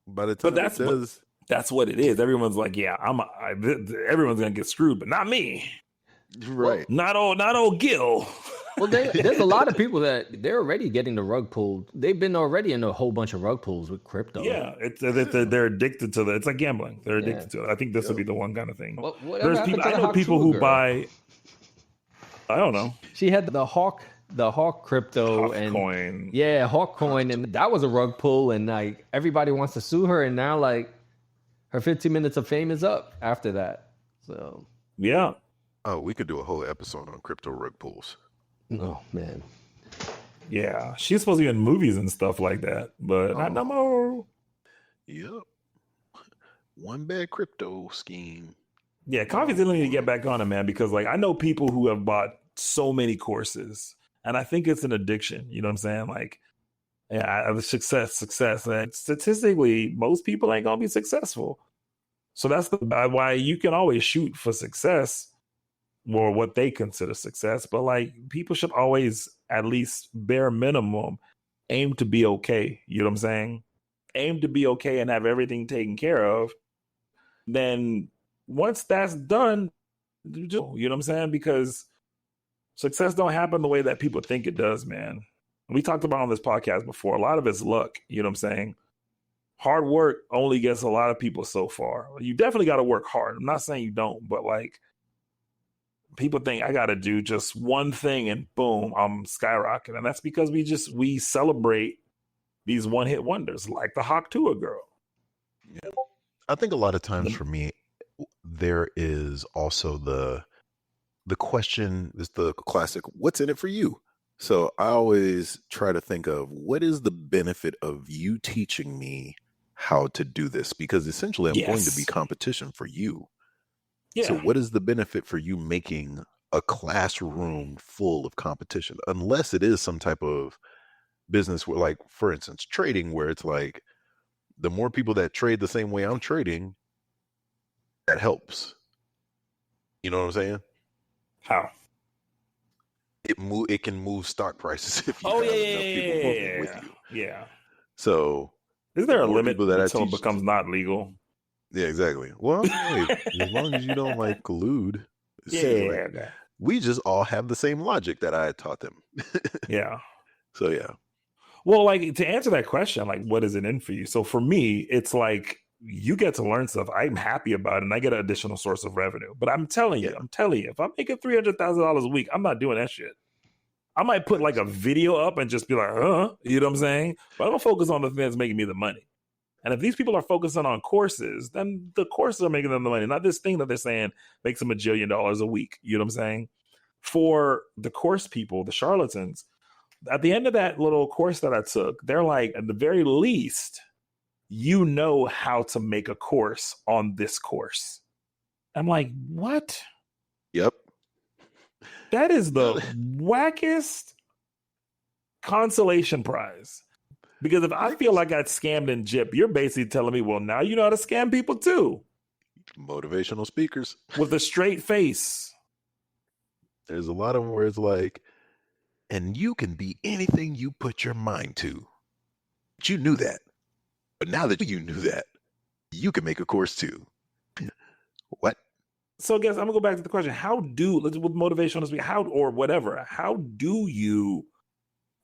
by the time it does. That's what it is. Everyone's like, yeah, everyone's going to get screwed, but not me. Right. Not old Gil. Well, there's a lot of people that they're already getting the rug pulled. They've been already in a whole bunch of rug pulls with crypto. Yeah, they're addicted to that. It's like gambling. They're addicted to it. I think this would be the one kind of thing. Well, There's people. I know people who buy. I don't know. She had the Hawk crypto Hawk and coin. Yeah, Hawk coin, and that was a rug pull, and like everybody wants to sue her, and now like her 15 minutes of fame is up after that. So yeah. Oh, we could do a whole episode on crypto rug pulls. Oh man. Yeah, she's supposed to be in movies and stuff like that, but not no more. Yep. One bad crypto scheme. Yeah, Coffee still need to get back on it, man, because like I know people who have bought so many courses, and I think it's an addiction. You know what I'm saying? Like, yeah, success. And statistically, most people ain't gonna be successful. So that's why you can always shoot for success or what they consider success, but like people should always at least bare minimum aim to be okay. You know what I'm saying? Aim to be okay and have everything taken care of. Then once that's done, you know what I'm saying? Because success don't happen the way that people think it does, man. We talked about on this podcast before, a lot of it's luck. You know what I'm saying? Hard work only gets a lot of people so far. You definitely got to work hard. I'm not saying you don't, but like people think I got to do just one thing and boom, I'm skyrocketing. And that's because we celebrate these one-hit wonders like the Hawk Tua girl. Yeah. I think a lot of times for me, there is also the question is the classic, what's in it for you? So I always try to think of what is the benefit of you teaching me how to do this? Because essentially I'm going to be competition for you. Yeah. So what is the benefit for you making a classroom full of competition? Unless it is some type of business where, like, for instance, trading, where it's like the more people that trade the same way I'm trading, that helps. You know what I'm saying? How? It can move stock prices if you Oh, have yeah, enough people moving with you. Yeah. So Is there a more limit people that I until it teach- becomes not legal? yeah, exactly. Well, hey, as long as you don't like collude. Say, like, Okay. we just all have the same logic that I had taught them. Yeah. So yeah. Well, like, to answer that question, like, what is it in for you? So for me, it's like you get to learn stuff. I'm happy about it, and I get an additional source of revenue. But I'm telling you, if I'm making $300,000 a week, I'm not doing that shit. I might put like a video up and just be like, you know what I'm saying? But I'm gonna focus on the thing that's making me the money. And if these people are focusing on courses, then the courses are making them the money, not this thing that they're saying makes them $1 jillion a week. You know what I'm saying? For the course people, the charlatans, at the end of that little course that I took, they're like, at the very least, you know how to make a course on this course. I'm like, what? Yep. That is the wackest consolation prize. Because if I feel like I got scammed in JIP, you're basically telling me, well, now you know how to scam people too. Motivational speakers. With a straight face. There's a lot of them where it's like, and you can be anything you put your mind to. But you knew that. But now that you knew that, you can make a course too. What? So I guess I'm gonna go back to the question: with motivational speaking, or whatever, how do you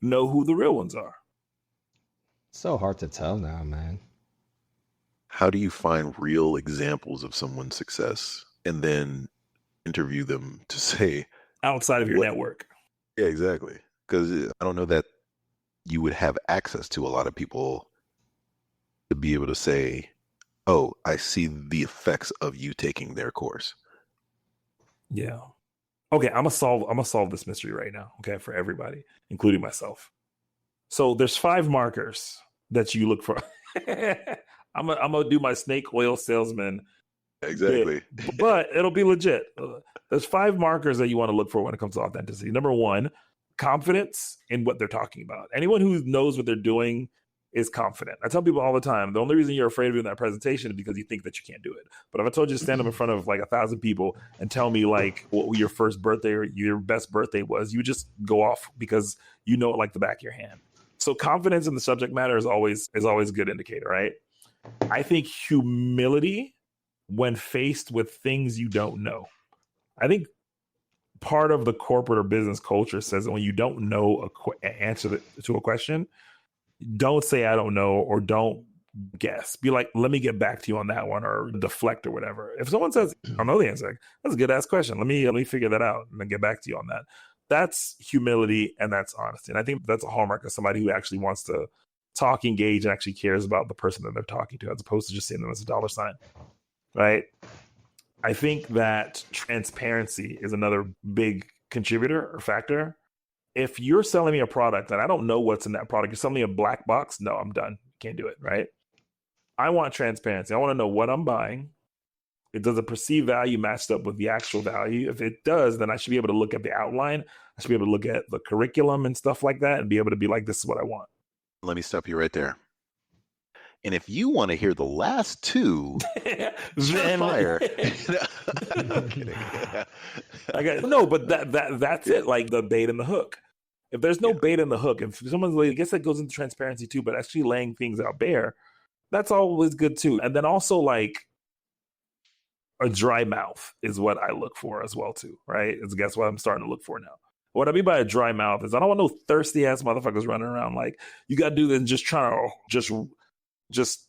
know who the real ones are? So hard to tell now, man. How do you find real examples of someone's success and then interview them to say Outside of your network. Yeah, exactly. Because I don't know that you would have access to a lot of people to be able to say, oh, I see the effects of you taking their course. Yeah. Okay, I'm gonna solve this mystery right now, okay, for everybody, including myself. So there's 5 markers that you look for. I'm gonna do my snake oil salesman. Exactly. Bit, but it'll be legit. There's 5 markers that you want to look for when it comes to authenticity. Number 1, confidence in what they're talking about. Anyone who knows what they're doing is confident. I tell people all the time, the only reason you're afraid of doing that presentation is because you think that you can't do it. But if I told you to stand up in front of like 1,000 people and tell me like what your first birthday or your best birthday was, you just go off because you know it like the back of your hand. So confidence in the subject matter is always a good indicator, right? I think humility when faced with things you don't know. I think part of the corporate or business culture says that when you don't know an answer to a question, don't say I don't know or don't guess. Be like, let me get back to you on that one, or deflect or whatever. If someone says, I don't know the answer, that's a good ass question. Let me figure that out and then get back to you on that. That's humility and that's honesty. And I think that's a hallmark of somebody who actually wants to talk, engage, and actually cares about the person that they're talking to, as opposed to just seeing them as a dollar sign. Right? I think that transparency is another big contributor or factor. If you're selling me a product and I don't know what's in that product, you're selling me a black box, no, I'm done. Can't do it, right? I want transparency. I want to know what I'm buying. Does the perceived value matched up with the actual value? If it does, then I should be able to look at the outline. I should be able to look at the curriculum and stuff like that and be able to be like, this is what I want. Let me stop you right there. And if you want to hear the last 2, then fire. I'm kidding. But that's it. Like the bait and the hook. If there's no bait in the hook, if someone's like, I guess that goes into transparency too, but actually laying things out bare, that's always good too. And then also like a dry mouth is what I look for as well too, right? Guess what I'm starting to look for now. What I mean by a dry mouth is I don't want no thirsty ass motherfuckers running around like, you got to do this and just trying to just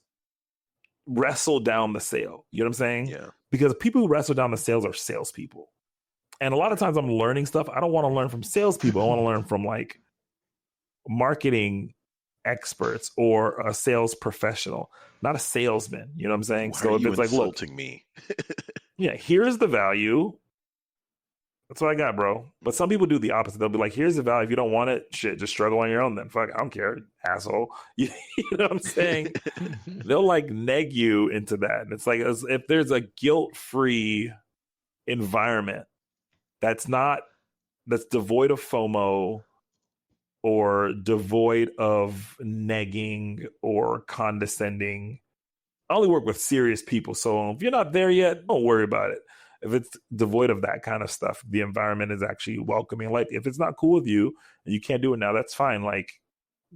wrestle down the sale. You know what I'm saying? Yeah. Because people who wrestle down the sales are salespeople. And a lot of times I'm learning stuff. I don't want to learn from salespeople. I want to learn from like marketing experts or a sales professional, not a salesman. You know what I'm saying? Why so are if you it's like, look, insulting me? yeah, here's the value. That's what I got, bro. But some people do the opposite. They'll be like, here's the value. If you don't want it, shit, just struggle on your own then. Fuck, I don't care, asshole. You know what I'm saying? They'll like neg you into that. And it's like, as if there's a guilt-free environment that's devoid of FOMO or devoid of negging or condescending. I only work with serious people. So if you're not there yet, don't worry about it. If it's devoid of that kind of stuff, the environment is actually welcoming. Like if it's not cool with you and you can't do it now, that's fine. Like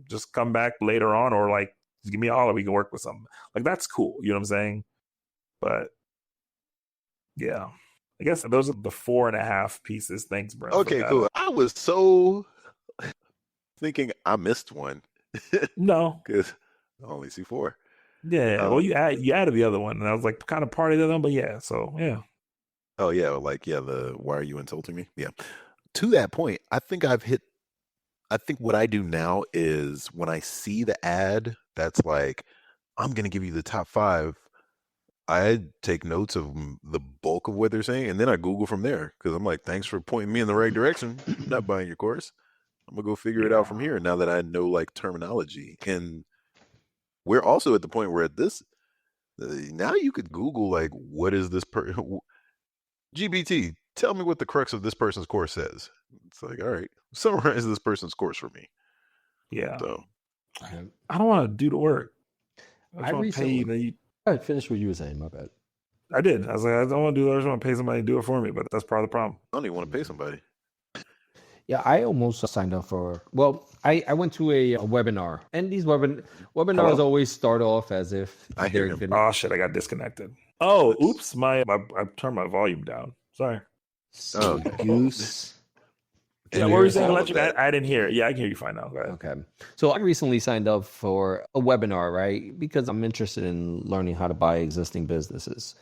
just come back later on, or like just give me a holler, we can work with something. Like that's cool. You know what I'm saying? But yeah, I guess those are the 4.5 pieces. Thanks, bro. Okay, cool. I was so thinking I missed one. No, because I only see 4. Yeah, well, you added the other one, and I was like, kind of part of the other one, but yeah, so yeah. Oh yeah, like the why are you insulting me? Yeah. To that point, I think what I do now is when I see the ad that's like, I'm gonna give you the top 5, I take notes of the bulk of what they're saying, and then I Google from there because I'm like, thanks for pointing me in the right direction. I'm not buying your course. I'm gonna go figure it out from here now that I know like terminology. And we're also at the point where now you could Google like, what is this GBT, tell me what the crux of this person's course says. It's like, all right, summarize this person's course for me. Yeah. So I don't want to do the work. I recently finished what you were saying, my bad. I did. I was like, I don't want to do that. I just want to pay somebody to do it for me, but that's part of the problem. I don't even want to pay somebody. Yeah, I almost signed up for, well, I went to a webinar, and these webinars always start off as if they're good. Oh shit, I got disconnected. Oh, oops, I turned my volume down. Sorry. Oh, goose. Yeah, what were you saying, Electrik? I didn't hear it. Yeah, I can hear you fine now. Go ahead. Okay. So I recently signed up for a webinar, right? Because I'm interested in learning how to buy existing businesses.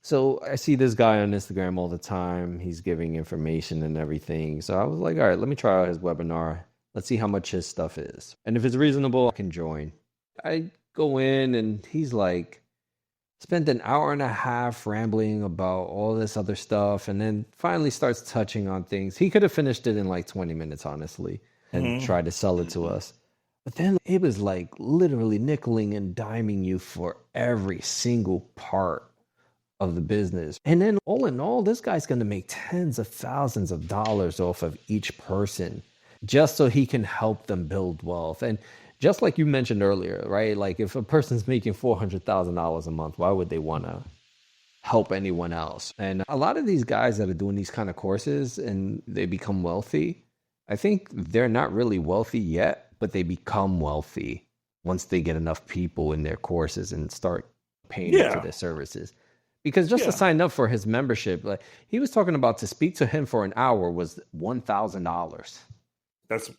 So I see this guy on Instagram all the time. He's giving information and everything. So I was like, all right, let me try out his webinar. Let's see how much his stuff is. And if it's reasonable, I can join. I go in and he's like, spent an hour and a half rambling about all this other stuff, and then finally starts touching on things. He could have finished it in like 20 minutes, honestly, and tried to sell it to us. But then it was like literally nickeling and diming you for every single part of the business. And then all in all, this guy's going to make tens of thousands of dollars off of each person just so he can help them build wealth. And just like you mentioned earlier, right? Like if a person's making $400,000 a month, why would they want to help anyone else? And a lot of these guys that are doing these kind of courses and they become wealthy, I think they're not really wealthy yet, but they become wealthy once they get enough people in their courses and start paying for their services. Because just to sign up for his membership, like he was talking about, to speak to him for an hour was $1,000. That's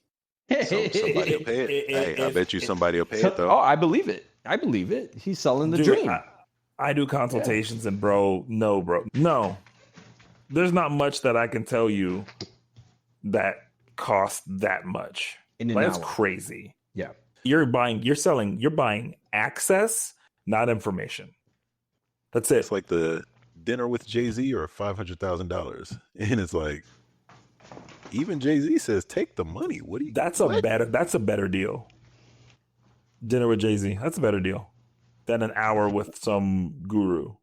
somebody will pay it. Hey, I bet you somebody will pay it though. Oh, I believe it. He's selling the dream. I do consultations and bro, no. There's not much that I can tell you that costs that much. That's crazy. Yeah. You're buying access, not information. That's it. It's like the dinner with Jay-Z or $500,000. And it's like, even Jay-Z says, take the money. That's a better deal. Dinner with Jay-Z. That's a better deal than an hour with some guru.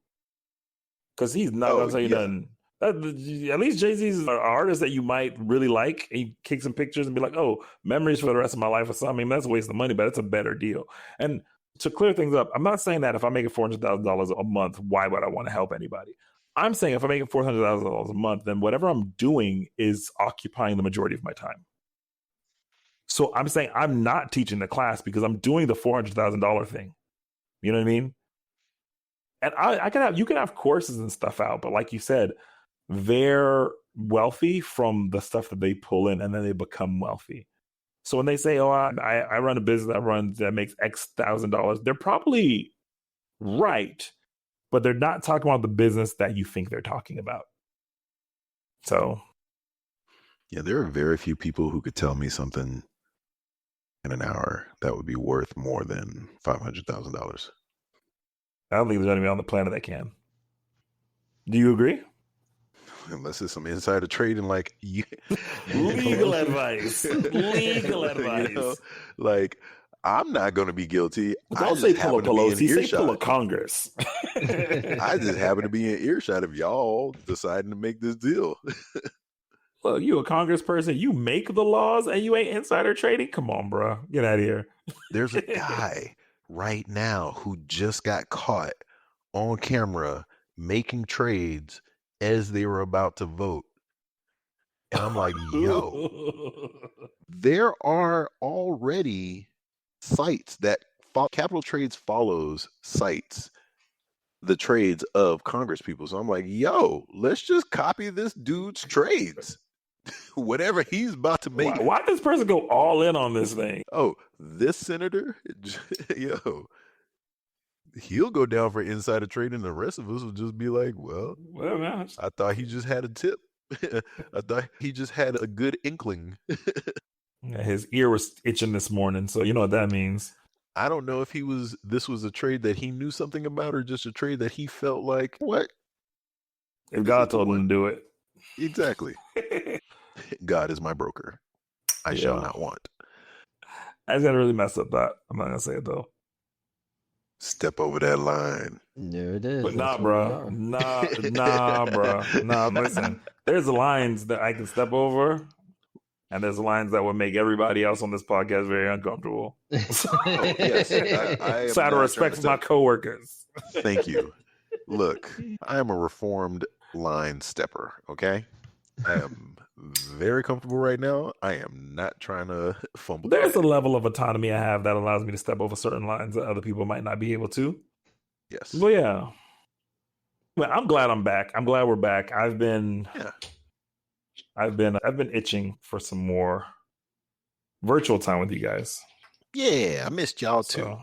Because he's not going to tell you nothing. At least Jay-Z's an artist that you might really like. He kicks some pictures and be like, oh, memories for the rest of my life or something. I mean, that's a waste of money, but it's a better deal. And to clear things up, I'm not saying that if I'm making $400,000 a month, why would I want to help anybody? I'm saying if I'm making $400,000 a month, then whatever I'm doing is occupying the majority of my time. So I'm saying I'm not teaching the class because I'm doing the $400,000 thing. You know what I mean? And you can have courses and stuff out, but like you said, they're wealthy from the stuff that they pull in, and then they become wealthy. So when they say, "Oh, I run a business that makes X $1,000," they're probably right, but they're not talking about the business that you think they're talking about. So, yeah, there are very few people who could tell me something in an hour that would be worth more than $500,000. I don't think there's anybody on the planet that can. Do you agree? Unless it's some insider trading, like legal advice. Legal advice. You know, like I'm not going to be guilty. Don't say pull a Pelosi, say pull a earshot. Congress. I just happen to be in earshot of y'all deciding to make this deal. Look, you a congressperson, you make the laws and you ain't insider trading? Come on, bro. Get out of here. There's a guy right now who just got caught on camera making trades as they were about to vote. And I'm like, yo, there are already sites that Capital Trades follows sites, the trades of Congress people. So I'm like, yo, let's just copy this dude's trades. Whatever he's about to make. Why does this person go all in on this thing? Oh, this senator, yo, he'll go down for insider trading. The rest of us will just be like, well, man, I thought he just had a tip. I thought he just had a good inkling. His ear was itching this morning, so you know what that means. I don't know if this was a trade that he knew something about or just a trade that he felt like, what? If God told him to do it. Exactly. God is my broker. I shall not want. I just gotta really mess up that. I'm not gonna say it though. Step over that line. There it is. But nah, bro. Nah, bro. Nah, listen. There's lines that I can step over, and there's lines that would make everybody else on this podcast very uncomfortable. Yes, I so out of respect for my coworkers. Thank you. Look, I am a reformed line stepper, okay? I am very comfortable right now. I am not trying to fumble. There's a level of autonomy I have that allows me to step over certain lines that other people might not be able to. Yes. Well, yeah. Well, I'm glad I'm back. I'm glad we're back. I've been itching for some more virtual time with you guys. Yeah, I missed y'all too. So,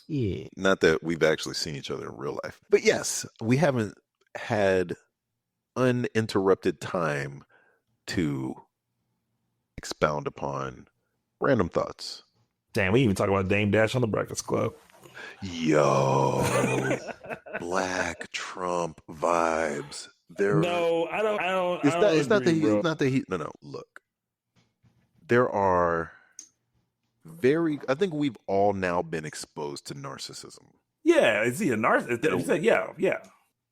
Yeah. Not that we've actually seen each other in real life, but yes, we haven't had uninterrupted time to expound upon random thoughts. damn, we even talk about Dame Dash on the Breakfast Club. Yo, Black Trump vibes. No, I don't. It's not that he. No. Look, there are I think we've all now been exposed to narcissism. Yeah, is he a narcissist? Yeah.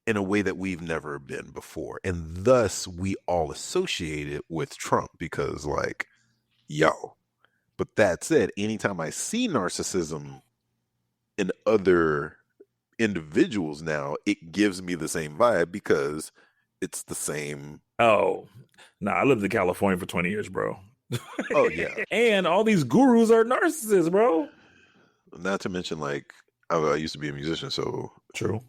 In a way that we've never been before. And thus we all associate it with Trump because like, yo. But that said, anytime I see narcissism in other individuals now, it gives me the same vibe because it's the same. Oh, nah, I lived in California for 20 years, bro. Oh, yeah. And all these gurus are narcissists, bro. Not to mention, like, I used to be a musician, so True.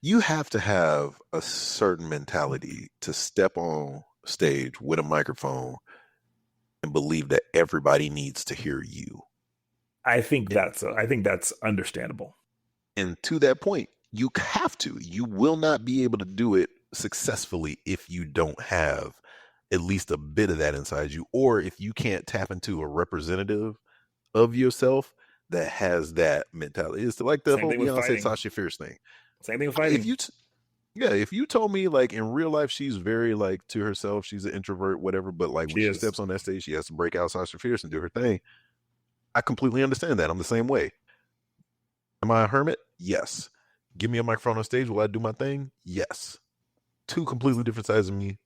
You have to have a certain mentality to step on stage with a microphone and believe that everybody needs to hear you. I think that's understandable. And to that point, you have to. You will not be able to do it successfully if you don't have at least a bit of that inside you, or if you can't tap into a representative of yourself that has that mentality. It's like the whole Beyonce Sasha Fierce thing. Same thing with fighting. If you told me like in real life she's very like to herself, she's an introvert, whatever, but like when she steps on that stage, she has to break out Sasha Fierce and do her thing. I completely understand that. I'm the same way. Am I a hermit? Yes. Give me a microphone on stage, will I do my thing? Yes. Two completely different sides of me,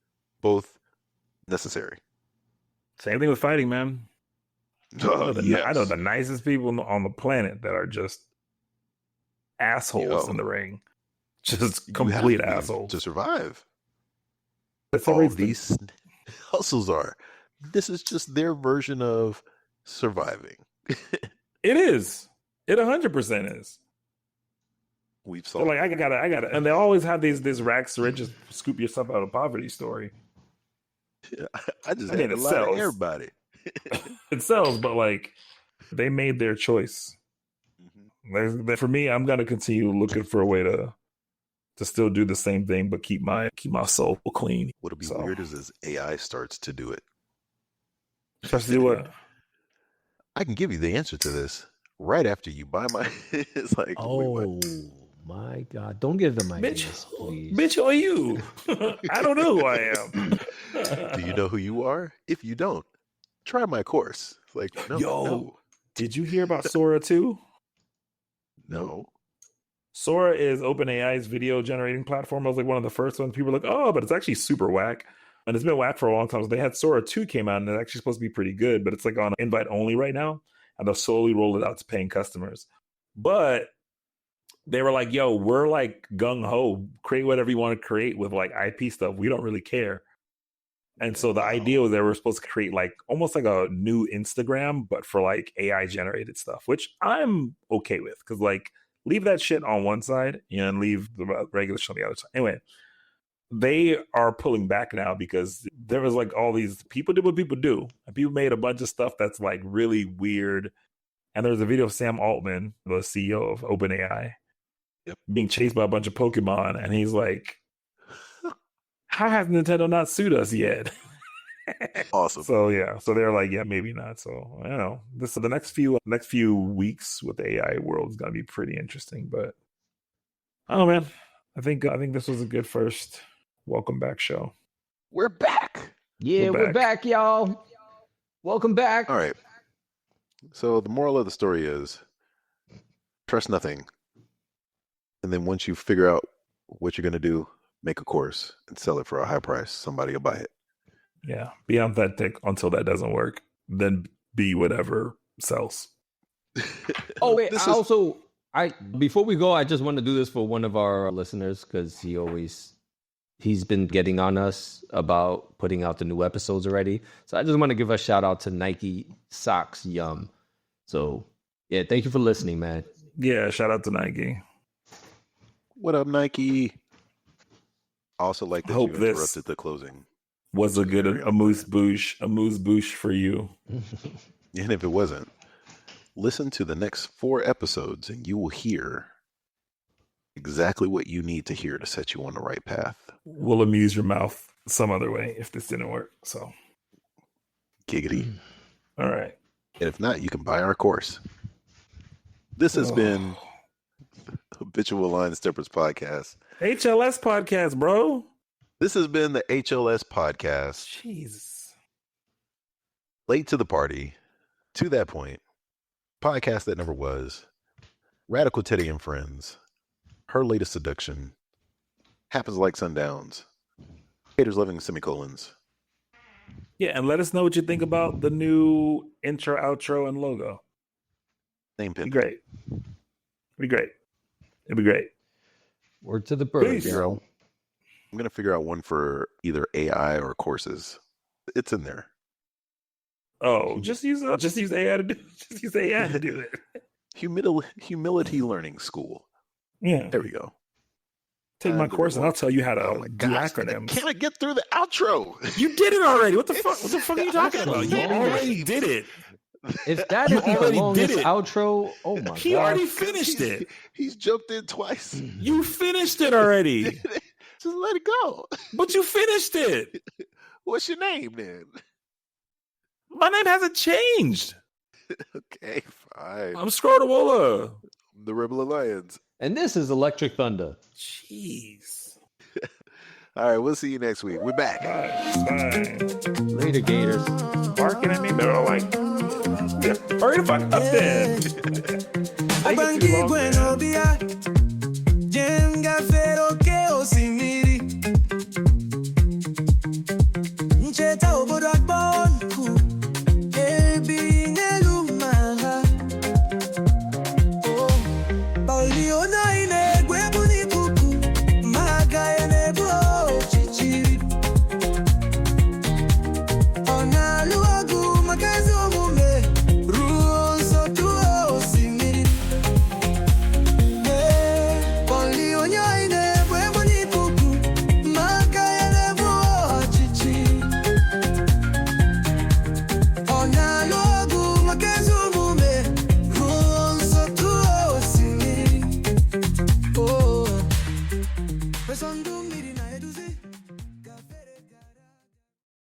both necessary. Same thing with fighting, man. Yes. I know the nicest people on the planet that are just assholes in the ring. Just complete assholes. To survive. That's all these hustles are. This is just their version of surviving. It is. It 100% is. We've so like I gotta, and they always have this rags to riches, scoop yourself out of poverty story. Yeah, I had a lot of everybody. It sells, but like they made their choice. Mm-hmm. For me, I'm gonna continue looking for a way to still do the same thing, but keep my soul clean. What'll be weird is as AI starts to do it. Starts to do what? I can give you the answer to this right after you buy my. It's like, oh my God! Don't give them ideas, please. Bitch, who are you? I don't know who I am. Do you know who you are? If you don't, try my course. It's like, no. Did you hear about Sora 2? No. Sora is OpenAI's video generating platform. I was like one of the first ones. People were like, oh, but it's actually super whack. And it's been whack for a long time. So they had Sora 2 came out and it's actually supposed to be pretty good, but it's like on invite only right now. And they'll slowly roll it out to paying customers. But they were like, yo, we're like gung-ho. Create whatever you want to create with like IP stuff. We don't really care. And so the idea was they were supposed to create like almost like a new Instagram, but for like AI generated stuff, which I'm okay with. Because like leave that shit on one side and leave the regular shit on the other side. Anyway, they are pulling back now because there was like all these people did what people do. And people made a bunch of stuff that's like really weird. And there's a video of Sam Altman, the CEO of OpenAI, being chased by a bunch of Pokemon. And he's like, how has Nintendo not sued us yet? Awesome. So yeah, so they're like, yeah, maybe not. So I don't know. The next few weeks with the AI world is gonna be pretty interesting. But oh man, I think this was a good first welcome back show. We're back. Yeah, we're back, y'all. Welcome back. All right. So the moral of the story is trust nothing. And then once you figure out what you're gonna do, make a course and sell it for a high price. Somebody will buy it. Yeah. Be authentic until that doesn't work. Then be whatever sells. Oh, wait. Before we go, I just want to do this for one of our listeners because he's been getting on us about putting out the new episodes already. So I just want to give a shout out to Nike Socks Yum. So yeah, thank you for listening, man. Yeah. Shout out to Nike. What up, Nike? I also like that Hope you this interrupted the closing. Was a good amuse-bouche for you. And if it wasn't, listen to the next 4 episodes and you will hear exactly what you need to hear to set you on the right path. We'll amuse your mouth some other way if this didn't work. So, Giggity. All right. And if not, you can buy our course. This has been Habitual Line Steppers Podcast. HLS Podcast, bro. This has been the HLS Podcast. Jesus. Late to the party, to that point, podcast that never was, Radical Teddy and Friends, Her Latest Seduction, Happens Like Sundowns, Haters Loving Semicolons. Yeah, and let us know what you think about the new intro, outro, and logo. Name It'd pin. be great. It'd be great. Word to the bird, Peace. girl. I'm going to figure out one for either AI or courses. It's in there. Oh, just use AI to do. Just use AI to do it. Humility Learning School. Yeah, There we go. take my course and I'll tell you how to do Gosh, acronyms. Can I get through the outro? You did it already. What the fuck? What the fuck are you talking about? You already did it. If that You is the already longest did it. outro, oh my god. He already finished it. He's jumped in twice. You finished it already. Just let it go. But you finished it. What's your name then? My name hasn't changed. Okay, fine. I'm Scrota. The Rebel Alliance. And this is Electric Thunder. Jeez. All right, we'll see you next week. We're back. Bye. Later, Gators. Barking at me. They're like, hurry the fuck up then. Take it too long, man. Pues